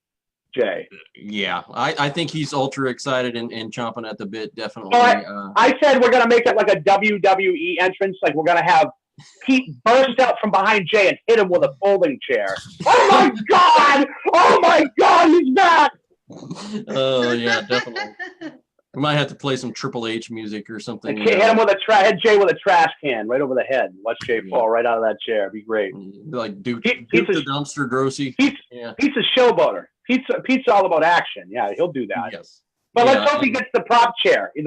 Jay. Yeah, I think he's ultra excited and chomping at the bit, definitely. I said we're going to make it like a WWE entrance. Like we're going to have Pete burst out from behind Jay and hit him with a folding chair. Oh, my God! Oh, my God, he's back! Oh, yeah, definitely. We might have to play some Triple H music or something. Hit him with hit Jay with a trash can right over the head. Watch Jay fall right out of that chair. It'd be great. Like Duke the Dumpster Grossy. Pete's a showboater. Pete's all about action. Yeah, he'll do that. Yes. But let's hope he gets the prop chair, and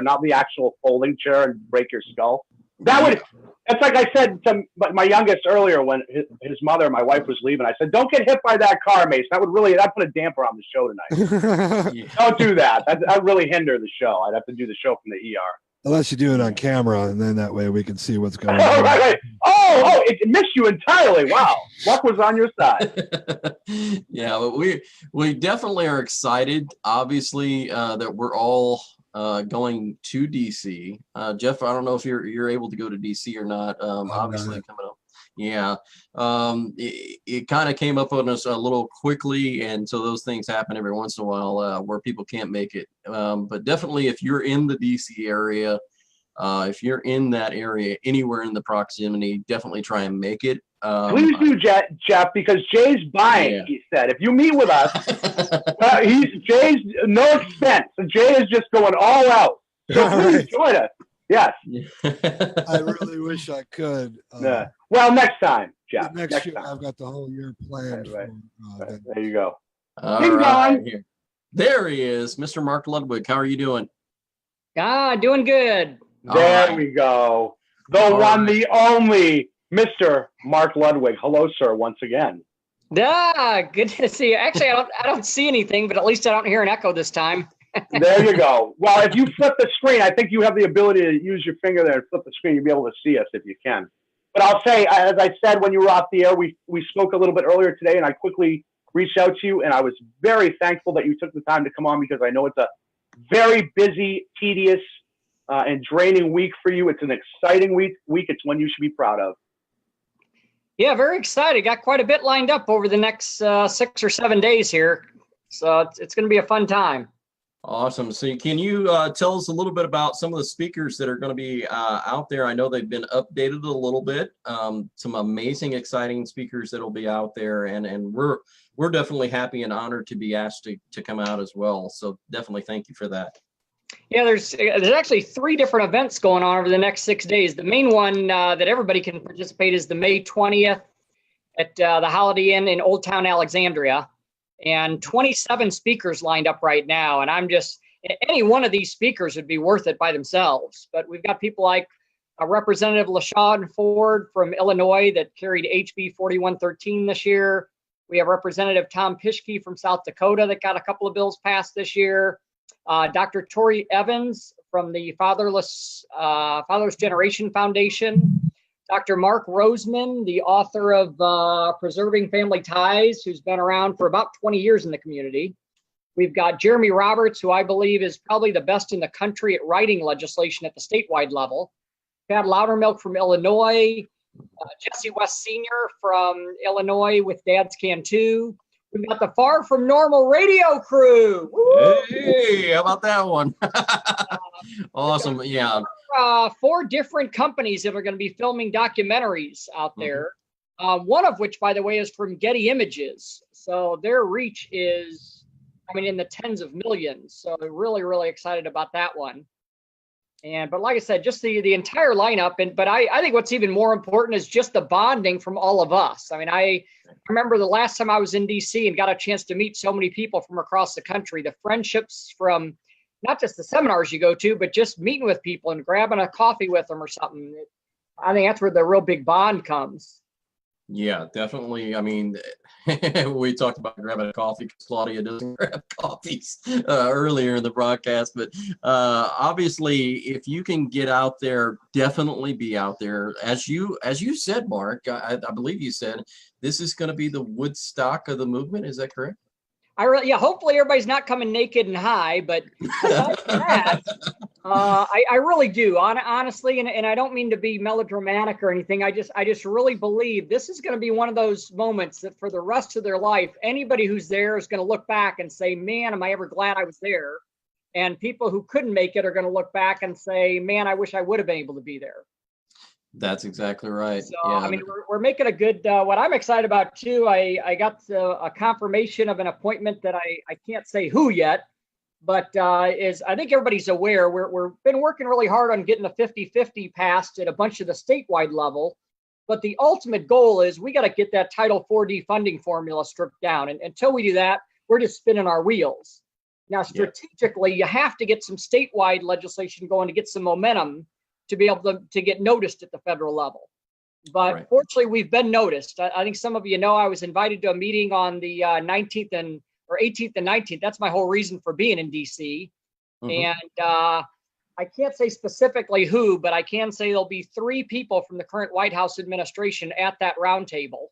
not the actual folding chair and break your skull. That's like I said to my youngest earlier when his mother, my wife, was leaving. I said, "Don't get hit by that car, Mace. That put a damper on the show tonight. Don't do that. That really hinder the show. I'd have to do the show from the ER." Unless you do it on camera, and then that way we can see what's going on. on. Right. Oh, it missed you entirely. Wow. Luck was on your side. Yeah, but we definitely are excited, obviously, that we're all going to DC. Jeff, I don't know if you're able to go to DC or not. Obviously coming up. Yeah. It kind of came up on us a little quickly, and so those things happen every once in a while where people can't make it. But definitely if you're in the DC area, If you're in that area, anywhere in the proximity, definitely try and make it. Please do, Jeff, because Jay's buying. Yeah. He said, if you meet with us, Jay's no expense. Jay is just going all out. So please join us. Yes. I really wish I could. Well, next time, Jeff. Next year, time. I've got the whole year planned. Right. For, There you go. All right. There he is, Mr. Mark Ludwig. How are you doing? Doing good. There we go. The one, the only Mr. Mark Ludwig. Hello, sir, once again. Good to see you. Actually, I don't see anything, but at least I don't hear an echo this time. There you go. Well, if you flip the screen, I think you have the ability to use your finger there and flip the screen. You'll be able to see us if you can. But I'll say, as I said when you were off the air, we spoke a little bit earlier today, and I quickly reached out to you, and I was very thankful that you took the time to come on because I know it's a very busy, tedious, and draining week for you. It's an exciting week. It's one you should be proud of. Yeah, very excited. Got quite a bit lined up over the next 6 or 7 days here. So it's going to be a fun time. Awesome. So can you tell us a little bit about some of the speakers that are going to be out there? I know they've been updated a little bit. Some amazing, exciting speakers that'll be out there, and we're definitely happy and honored to be asked to come out as well. So definitely thank you for that. Yeah, there's actually 3 different events going on over the next 6 days. The main one that everybody can participate is the May 20th at the Holiday Inn in Old Town Alexandria. And 27 speakers lined up right now. And any one of these speakers would be worth it by themselves. But we've got people like Representative LaShawn Ford from Illinois that carried HB 4113 this year. We have Representative Tom Pischke from South Dakota that got a couple of bills passed this year. Dr. Tori Evans from the Fatherless Generation Foundation. Dr. Mark Roseman, the author of Preserving Family Ties, who's been around for about 20 years in the community. We've got Jeremy Roberts, who I believe is probably the best in the country at writing legislation at the statewide level. Pat Loudermilk from Illinois. Jesse West Sr. from Illinois with Dads Can Too. We've got the Far From Normal radio crew. Woo! Hey, how about that one? Awesome. Yeah. 4 different companies that are going to be filming documentaries out there. One of which, by the way, is from Getty Images. So their reach is, in the tens of millions. So really, really excited about that one. But like I said, just the entire lineup. But I think what's even more important is just the bonding from all of us. I remember the last time I was in DC and got a chance to meet so many people from across the country, the friendships from not just the seminars you go to, but just meeting with people and grabbing a coffee with them or something. I think that's where the real big bond comes. Yeah, definitely. We talked about grabbing a coffee because Claudia doesn't grab coffees earlier in the broadcast. But obviously, if you can get out there, definitely be out there. As you said, Mark, I believe you said, this is going to be the Woodstock of the movement. Is that correct? Hopefully everybody's not coming naked and high, but aside from that, I really do, honestly, and I don't mean to be melodramatic or anything. I just really believe this is going to be one of those moments that for the rest of their life, anybody who's there is going to look back and say, man, am I ever glad I was there? And people who couldn't make it are going to look back and say, man, I wish I would have been able to be there. That's exactly right. So, yeah. We're making a good, what I'm excited about too, I got a confirmation of an appointment that I can't say who yet, but I think everybody's aware, we're been working really hard on getting the 50-50 passed at a bunch of the statewide level. But the ultimate goal is we got to get that Title 4D funding formula stripped down. And until we do that, we're just spinning our wheels. Now, strategically, you have to get some statewide legislation going to get some momentum to be able to get noticed at the federal level. But fortunately, we've been noticed. I think some of you know I was invited to a meeting on the 18th and 19th. That's my whole reason for being in DC. And I can't say specifically who, but I can say there'll be 3 people from the current White House administration at that roundtable.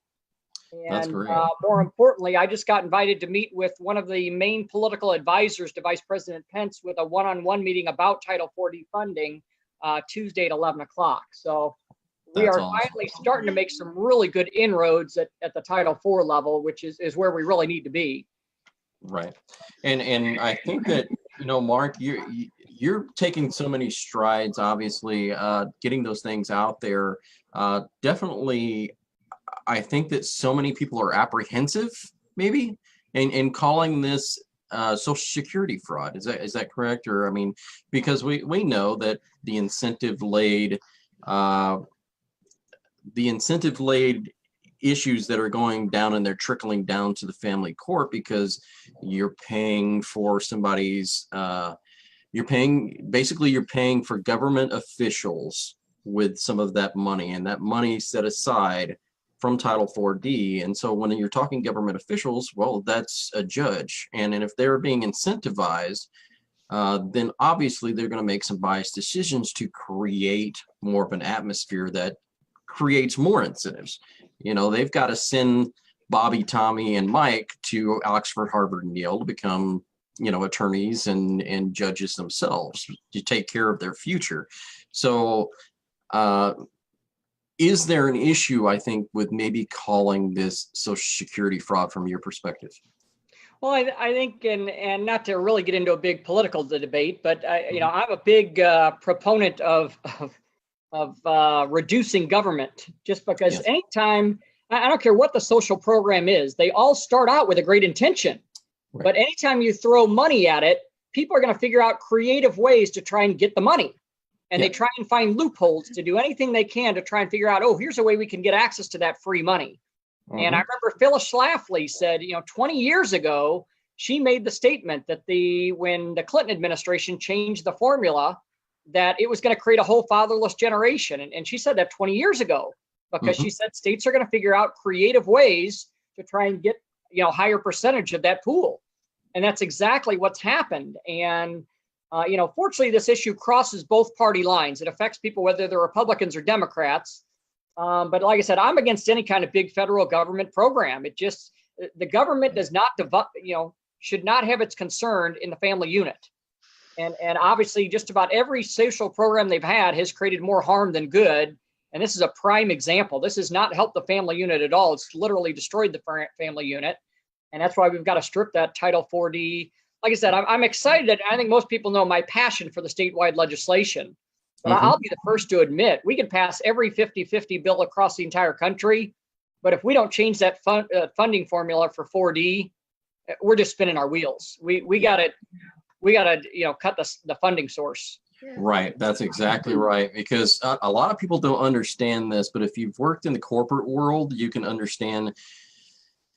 And more importantly, I just got invited to meet with one of the main political advisors to Vice President Pence with a one-on-one meeting about Title 4D funding Tuesday at 11 o'clock. So we are finally starting to make some really good inroads at the Title IV level, which is where we really need to be. Right. And I think that, Mark, you you're taking so many strides, obviously, getting those things out there. Definitely, I think that so many people are apprehensive, maybe, in calling this Social Security fraud. Is that correct? Or I mean, because we know that the incentive laid issues that are going down and they're trickling down to the family court because you're paying for somebody's you're paying for government officials with some of that money, and that money set aside from Title 4D. And so when you're talking government officials, well, that's a judge, and if they're being incentivized, then obviously they're going to make some biased decisions to create more of an atmosphere that creates more incentives. They've got to send Bobby, Tommy, and Mike to Oxford, Harvard, and Yale to become, attorneys and judges themselves to take care of their future. So is there an issue, I think, with maybe calling this Social Security fraud from your perspective? Well, I think, and not to really get into a big political debate, but I'm a big proponent of reducing government, just because anytime, I don't care what the social program is, they all start out with a great intention. Right. But anytime you throw money at it, people are going to figure out creative ways to try and get the money. And they try and find loopholes to do anything they can to try and figure out, here's a way we can get access to that free money. Mm-hmm. And I remember Phyllis Schlafly said, 20 years ago, she made the statement that when the Clinton administration changed the formula, that it was going to create a whole fatherless generation. And she said that 20 years ago, because she said states are going to figure out creative ways to try and get, higher percentage of that pool. And that's exactly what's happened. And, fortunately, this issue crosses both party lines. It affects people, whether they're Republicans or Democrats. But like I said, I'm against any kind of big federal government program. The government does not, should not have its concern in the family unit. And obviously, just about every social program they've had has created more harm than good. And this is a prime example. This has not helped the family unit at all. It's literally destroyed the family unit. And that's why we've got to strip that Title 4D. Like I said, I'm excited. I think most people know my passion for the statewide legislation. But I'll be the first to admit, we can pass every 50-50 bill across the entire country. But if we don't change that funding formula for 4D, we're just spinning our wheels. We got to cut the funding source. Right. That's exactly right. Because a lot of people don't understand this, but if you've worked in the corporate world, you can understand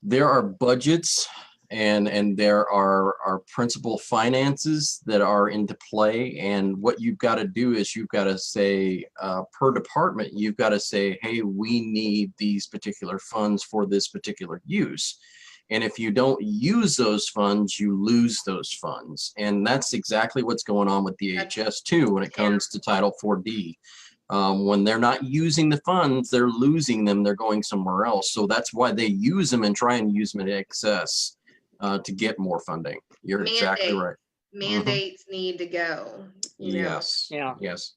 there are budgets and there are principal finances that are into play. And what you've got to do is you've got to say, per department, you've got to say, hey, we need these particular funds for this particular use. And if you don't use those funds, you lose those funds. And that's exactly what's going on with DHS too when it comes to Title 4D. When they're not using the funds, they're losing them. They're going somewhere else. So that's why they use them and try and use them in excess to get more funding. You're exactly right. Mandates need to go. Yes. Yeah. Yes.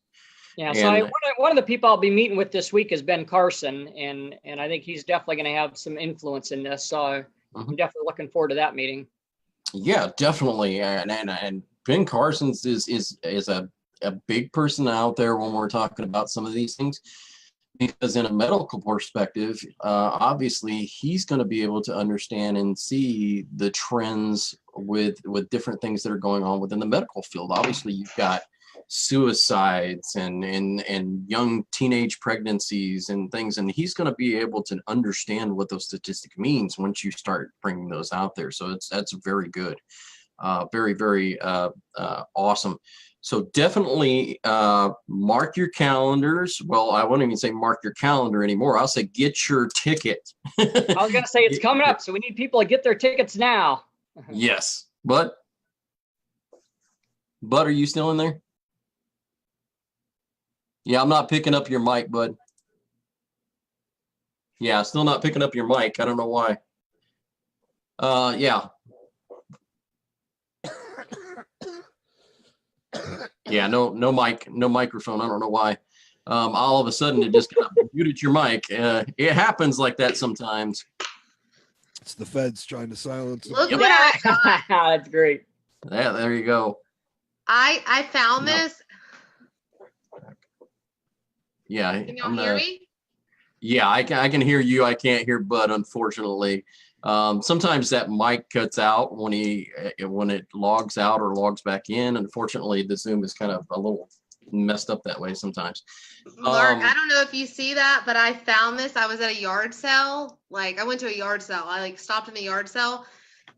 Yeah. So one of the people I'll be meeting with this week is Ben Carson, and I think he's definitely going to have some influence in this. So I'm definitely looking forward to that meeting. Yeah, definitely. And Ben Carson's is a big person out there when we're talking about some of these things, because in a medical perspective, obviously he's going to be able to understand and see the trends with different things that are going on within the medical field. Obviously, you've got suicides and young teenage pregnancies and things, and he's going to be able to understand what those statistics means once you start bringing those out there. So that's very good, very, very awesome. So definitely mark your calendars. Well, I won't even say mark your calendar anymore. I'll say get your ticket. I was going to say it's coming up, so we need people to get their tickets now. Yes, but are you still in there? Yeah, I'm not picking up your mic, bud. Yeah, still not picking up your mic. I don't know why. Yeah. Yeah, no mic, no microphone. I don't know why. All of a sudden it just kind of muted your mic. It happens like that sometimes. It's the feds trying to silence them. Look what I got. That's great. Yeah, there you go. I found No. this. Yeah, Can y'all hear me? Yeah, I can hear you. I can't hear Bud, unfortunately. Sometimes that mic cuts out when it logs out or logs back in. Unfortunately, the Zoom is kind of a little messed up that way sometimes. Mark, I don't know if you see that, but I found this. I was at a yard sale. Like I went to a yard sale. I like stopped in the yard sale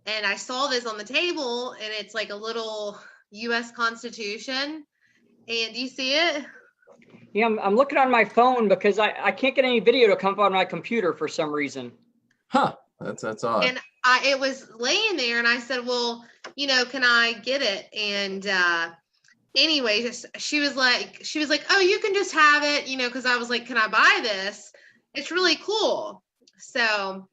and I saw this on the table and it's like a little US Constitution. And do you see it? Yeah, I'm looking on my phone because I can't get any video to come up on my computer for some reason. Huh, that's odd. And it was laying there and I said, well, can I get it? And anyway, she was like, oh, you can just have it, because I was like, can I buy this? It's really cool. So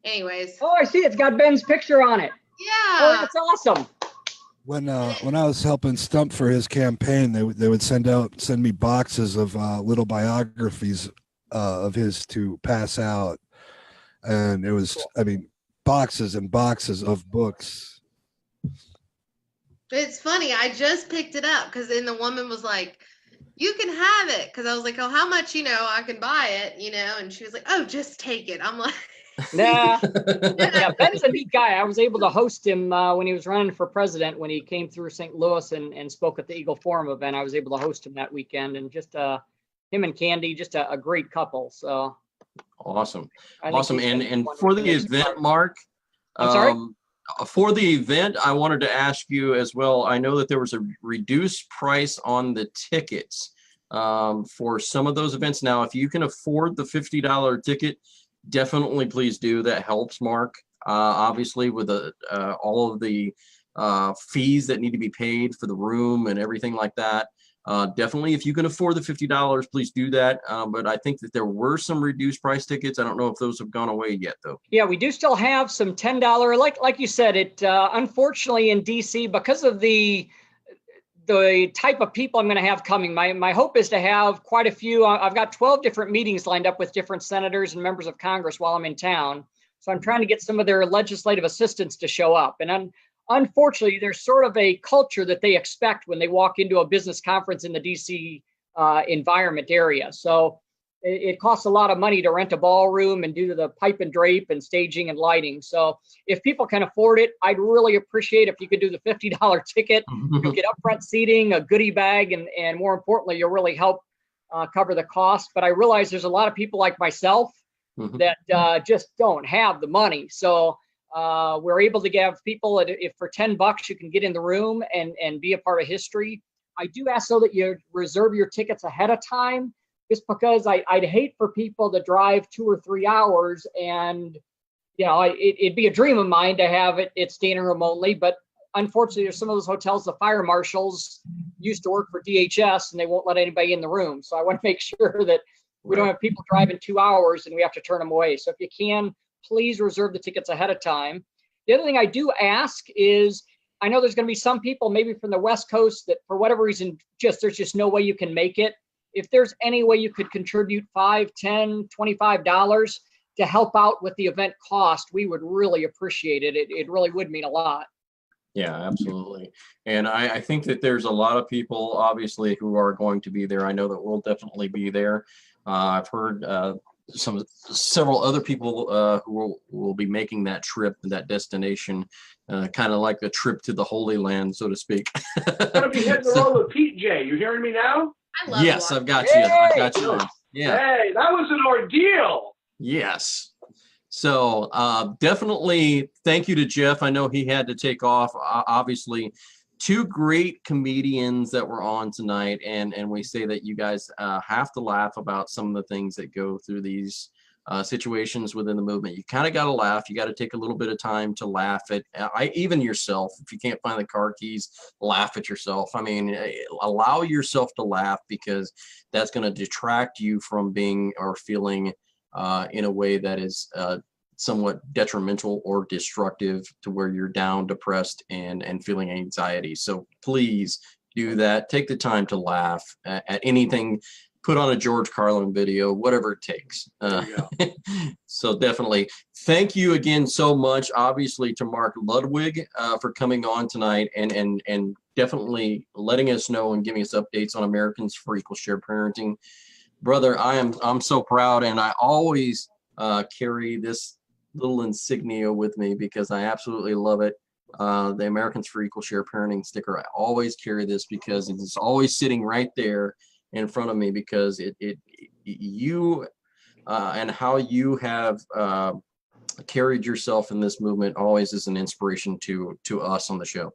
anyways. Oh, I see. It's got Ben's picture on it. Yeah. Oh, that's awesome. When I was helping Stump for his campaign, they would send me boxes of little biographies of his to pass out, and it was, I mean, boxes and boxes of books. It's funny. I just picked it up because then the woman was like, you can have it. Because I was like, oh, how much, I can buy it, and she was like, oh, just take it. I'm like, Nah. Yeah, Ben's a neat guy. I was able to host him when he was running for president, when he came through St. Louis and spoke at the Eagle Forum event. I was able to host him that weekend, and just him and Candy, just a great couple. So awesome. Awesome. And for the event, Mark, I'm sorry? For the event, I wanted to ask you as well. I know that there was a reduced price on the tickets for some of those events. Now, if you can afford the $50 ticket, definitely please do. That helps, Mark. Obviously, with all of the fees that need to be paid for the room and everything like that. Definitely, if you can afford the $50, please do that. But I think that there were some reduced price tickets. I don't know if those have gone away yet, though. Yeah, we do still have some $10. Like you said, it unfortunately in DC, because of the type of people I'm going to have coming, my hope is to have quite a few. I've got 12 different meetings lined up with different senators and members of Congress while I'm in town. So I'm trying to get some of their legislative assistants to show up. And unfortunately, there's sort of a culture that they expect when they walk into a business conference in the DC environment area. So it costs a lot of money to rent a ballroom and do the pipe and drape and staging and lighting. So if people can afford it, I'd really appreciate if you could do the $50 ticket. You'll get upfront seating, a goodie bag, and more importantly, you'll really help cover the cost. But I realize there's a lot of people like myself that just don't have the money. So we're able to give people, if for $10 you can get in the room and be a part of history. I do ask so that you reserve your tickets ahead of time, just because I'd hate for people to drive 2 or 3 hours, and it'd be a dream of mine to have it standing room only. But unfortunately, there's some of those hotels, the fire marshals used to work for DHS, and they won't let anybody in the room. So I want to make sure that we don't have people driving 2 hours and we have to turn them away. So if you can, please reserve the tickets ahead of time. The other thing I do ask is, I know there's going to be some people maybe from the West Coast that for whatever reason, there's just no way you can make it. If there's any way you could contribute $5, $10, $25 to help out with the event cost, we would really appreciate it. It really would mean a lot. Yeah, absolutely. And I think that there's a lot of people, obviously, who are going to be there. I know that we'll definitely be there. I've heard several other people who will be making that trip, that destination, kind of like the trip to the Holy Land, so to speak. I'm gonna be hitting the road with Pete J. You hearing me now? I love Yes, you. I've got you. I've got you. Yeah. Hey, that was an ordeal. Yes. So definitely thank you to Jeff. I know he had to take off. Obviously, 2 great comedians that were on tonight, and we say that you guys have to laugh about some of the things that go through these situations within the movement. You kind of got to laugh. You got to take a little bit of time to laugh at even yourself. If you can't find the car keys, laugh at yourself. I mean, allow yourself to laugh, because that's going to detract you from being or feeling in a way that is somewhat detrimental or destructive, to where you're down, depressed, and feeling anxiety. So please do that. Take the time to laugh at anything. put on a George Carlin video, whatever it takes. So definitely thank you again so much, obviously, to Mark Ludwig for coming on tonight and definitely letting us know and giving us updates on Americans for Equal Share Parenting. Brother, I'm so proud, and I always carry this little insignia with me because I absolutely love it. The Americans for Equal Share Parenting sticker. I always carry this because it's always sitting right there in front of me, because you and how you have carried yourself in this movement always is an inspiration to us on the show.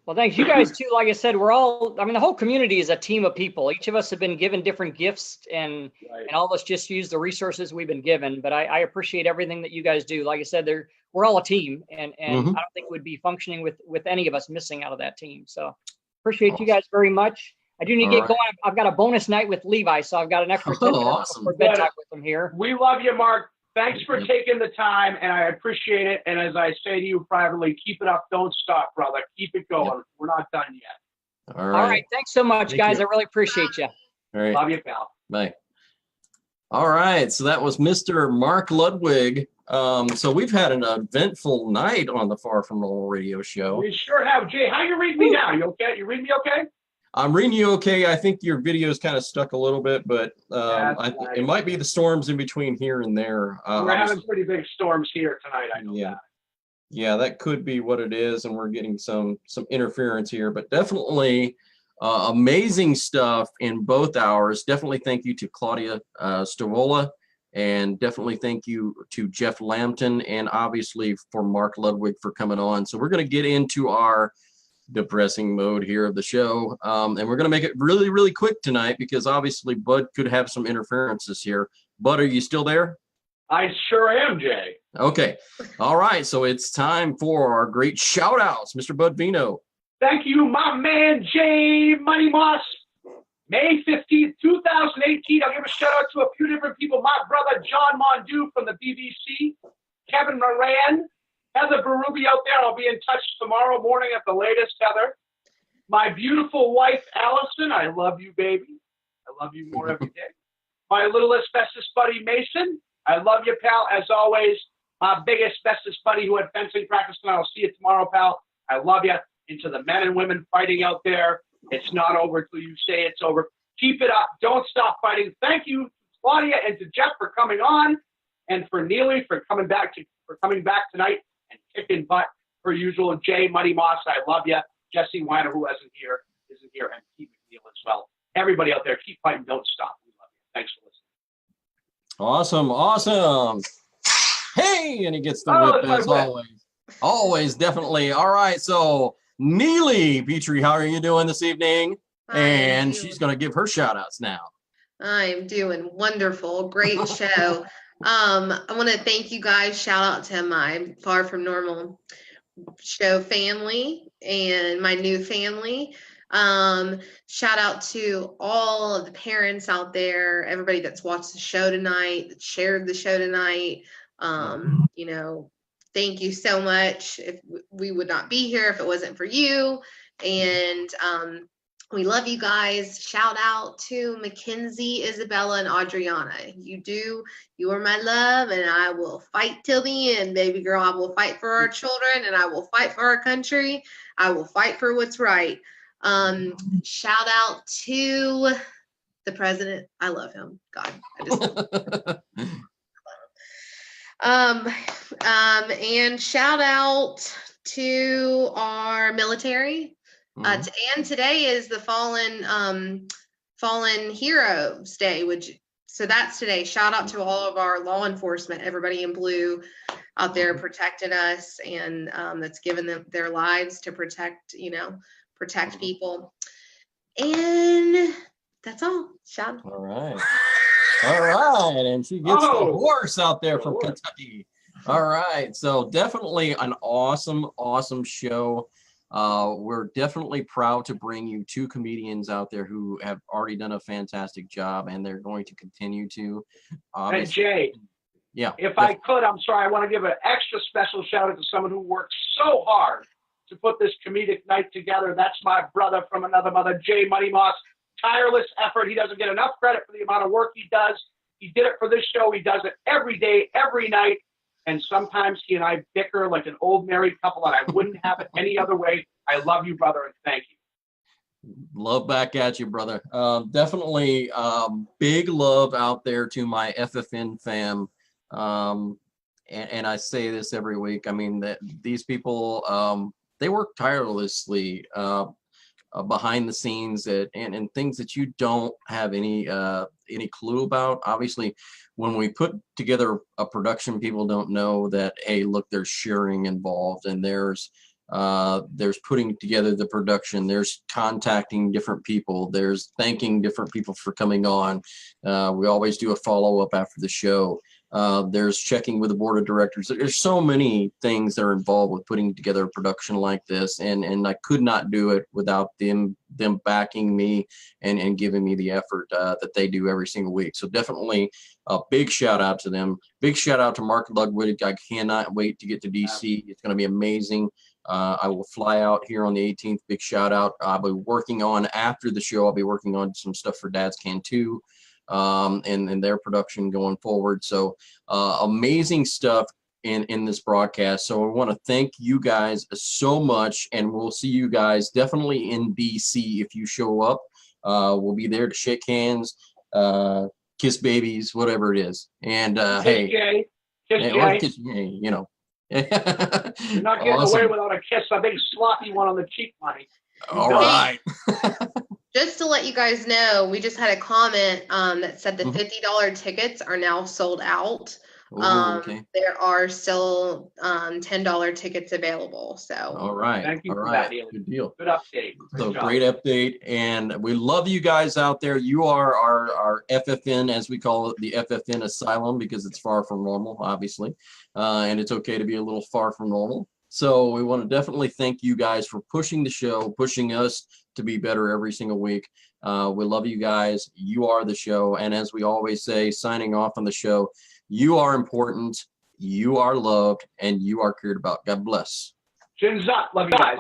Well, thanks. You guys too. Like I said, the whole community is a team of people. Each of us have been given different gifts, and all of us just use the resources we've been given. But I appreciate everything that you guys do. Like I said, we're all a team, and I don't think we'd be functioning with any of us missing out of that team. So appreciate you guys very much. I do need to get going. I've got a bonus night with Levi, so I've got an extra 10 minutes before bedtime with him here. We love you, Mark. Thanks for taking the time, and I appreciate it. And as I say to you privately, keep it up. Don't stop, brother. Keep it going. Yep. We're not done yet. All right. Thanks so much, guys. I really appreciate you. All right. Love you, pal. Bye. All right. So that was Mr. Mark Ludwig. So we've had an eventful night on the Far From Normal radio show. We sure have. Jay, how you reading me now? You okay? You reading me okay? I'm reading you okay. I think your video is kind of stuck a little bit, but it might be the storms in between here and there. We're having pretty big storms here tonight. I know that. Yeah, that could be what it is, and we're getting some interference here, but definitely amazing stuff in both hours. Definitely thank you to Claudia Stavola, and definitely thank you to Jeff Lampton, and obviously for Mark Ludwig for coming on. So we're going to get into our depressing mode here of the show, and we're going to make it really, really quick tonight because obviously Bud could have some interferences here. Bud, are you still there? I sure am, Jay. Okay. All right. So it's time for our great shout outs. Mr. Bud Vino. Thank you, my man, Jay Money Moss. May 15th, 2018. I'll give a shout out to a few different people. My brother, John Mondu from the BBC, Kevin Moran, Heather Berube out there. I'll be in touch tomorrow morning at the latest, Heather. My beautiful wife, Allison. I love you, baby. I love you more every day. My littlest bestest buddy, Mason. I love you, pal. As always, my biggest bestest buddy who had fencing practice, and I'll see you tomorrow, pal. I love you. And to the men and women fighting out there, it's not over till you say it's over. Keep it up. Don't stop fighting. Thank you, Claudia, and to Jeff for coming on, and for Neely for coming back tonight and kicking butt per usual. Jay Money Moss, I love you. Jesse Weiner, who isn't here, and Pete McNeil as well. Everybody out there, keep fighting. Don't stop. We love you. Thanks for listening. Awesome. Hey, and he gets the whip as always. Always, definitely. All right, so Neely Petrie, how are you doing this evening? And she's going to give her shout outs now. I'm doing wonderful. Great show. I want to thank you guys. Shout out to my Far From Normal show family and my new family. Shout out to all of the parents out there, everybody that's watched the show tonight, that shared the show tonight. Thank you so much. If we would not be here if it wasn't for you. And we love you guys. Shout out to Mackenzie, Isabella, and Adriana. You are my love, and I will fight till the end, baby girl. I will fight for our children, and I will fight for our country. I will fight for what's right. Shout out to the president. I love him. God, I just love him. And shout out to our military. And today is the Fallen Heroes Day, so that's today. Shout out to all of our law enforcement, everybody in blue out there protecting us, and that's given them their lives to protect people. And that's all. Shout out. All right, and she gets the horse out there from Kentucky. All right, so definitely an awesome show. We're definitely proud to bring you two comedians out there who have already done a fantastic job, and they're going to continue to. And Jay, if I could, I'm sorry, I want to give an extra special shout out to someone who worked so hard to put this comedic night together. That's my brother from another mother, Jay Money Moss. tireless effort. He doesn't get enough credit for the amount of work he does. He did it for this show. He does it every day, every night. And sometimes he and I bicker like an old married couple, and I wouldn't have it any other way. I love you, brother, and thank you. Love back at you, brother. Definitely big love out there to my FFN fam. And I say this every week. I mean, that these people, they work tirelessly behind the scenes and things that you don't have any clue about. Obviously, when we put together a production, people don't know that, hey, look, there's sharing involved, and there's putting together the production, there's contacting different people, there's thanking different people for coming on. We always do a follow-up after the show. There's checking with the board of directors. There's so many things that are involved with putting together a production like this, and I could not do it without them backing me and giving me the effort that they do every single week. So definitely a big shout out to them. Big shout out to Mark Ludwig. I cannot wait to get to DC. It's going to be amazing. I will fly out here on the 18th. Big shout out. I'll be working on, after the show, I'll be working on some stuff for Dad's Can 2 and their production going forward. So amazing stuff in this broadcast. So I want to thank you guys so much, and we'll see you guys definitely in DC if you show up. We'll be there to shake hands, kiss babies, whatever it is. And hey, Jay. Kiss hey, Jay. or kiss, hey, you know. You're not getting Awesome. away without a kiss, a big sloppy one on the cheek, money. All right. Just to let you guys know, we just had a comment that said the Mhm. $50 tickets are now sold out. Ooh, okay. There are still $10 tickets available. So All right. Thank you All for right. that, Haley. Good deal. Good update. So job. great update, and we love you guys out there. You are our FFN, as we call it, the FFN asylum, because it's far from normal, obviously, and it's okay to be a little far from normal. So we want to definitely thank you guys for pushing the show, pushing us to be better every single week. We love you guys. You are the show, and as we always say, signing off on the show, you are important, you are loved, and you are cared about. God bless. Chins up. Love you guys.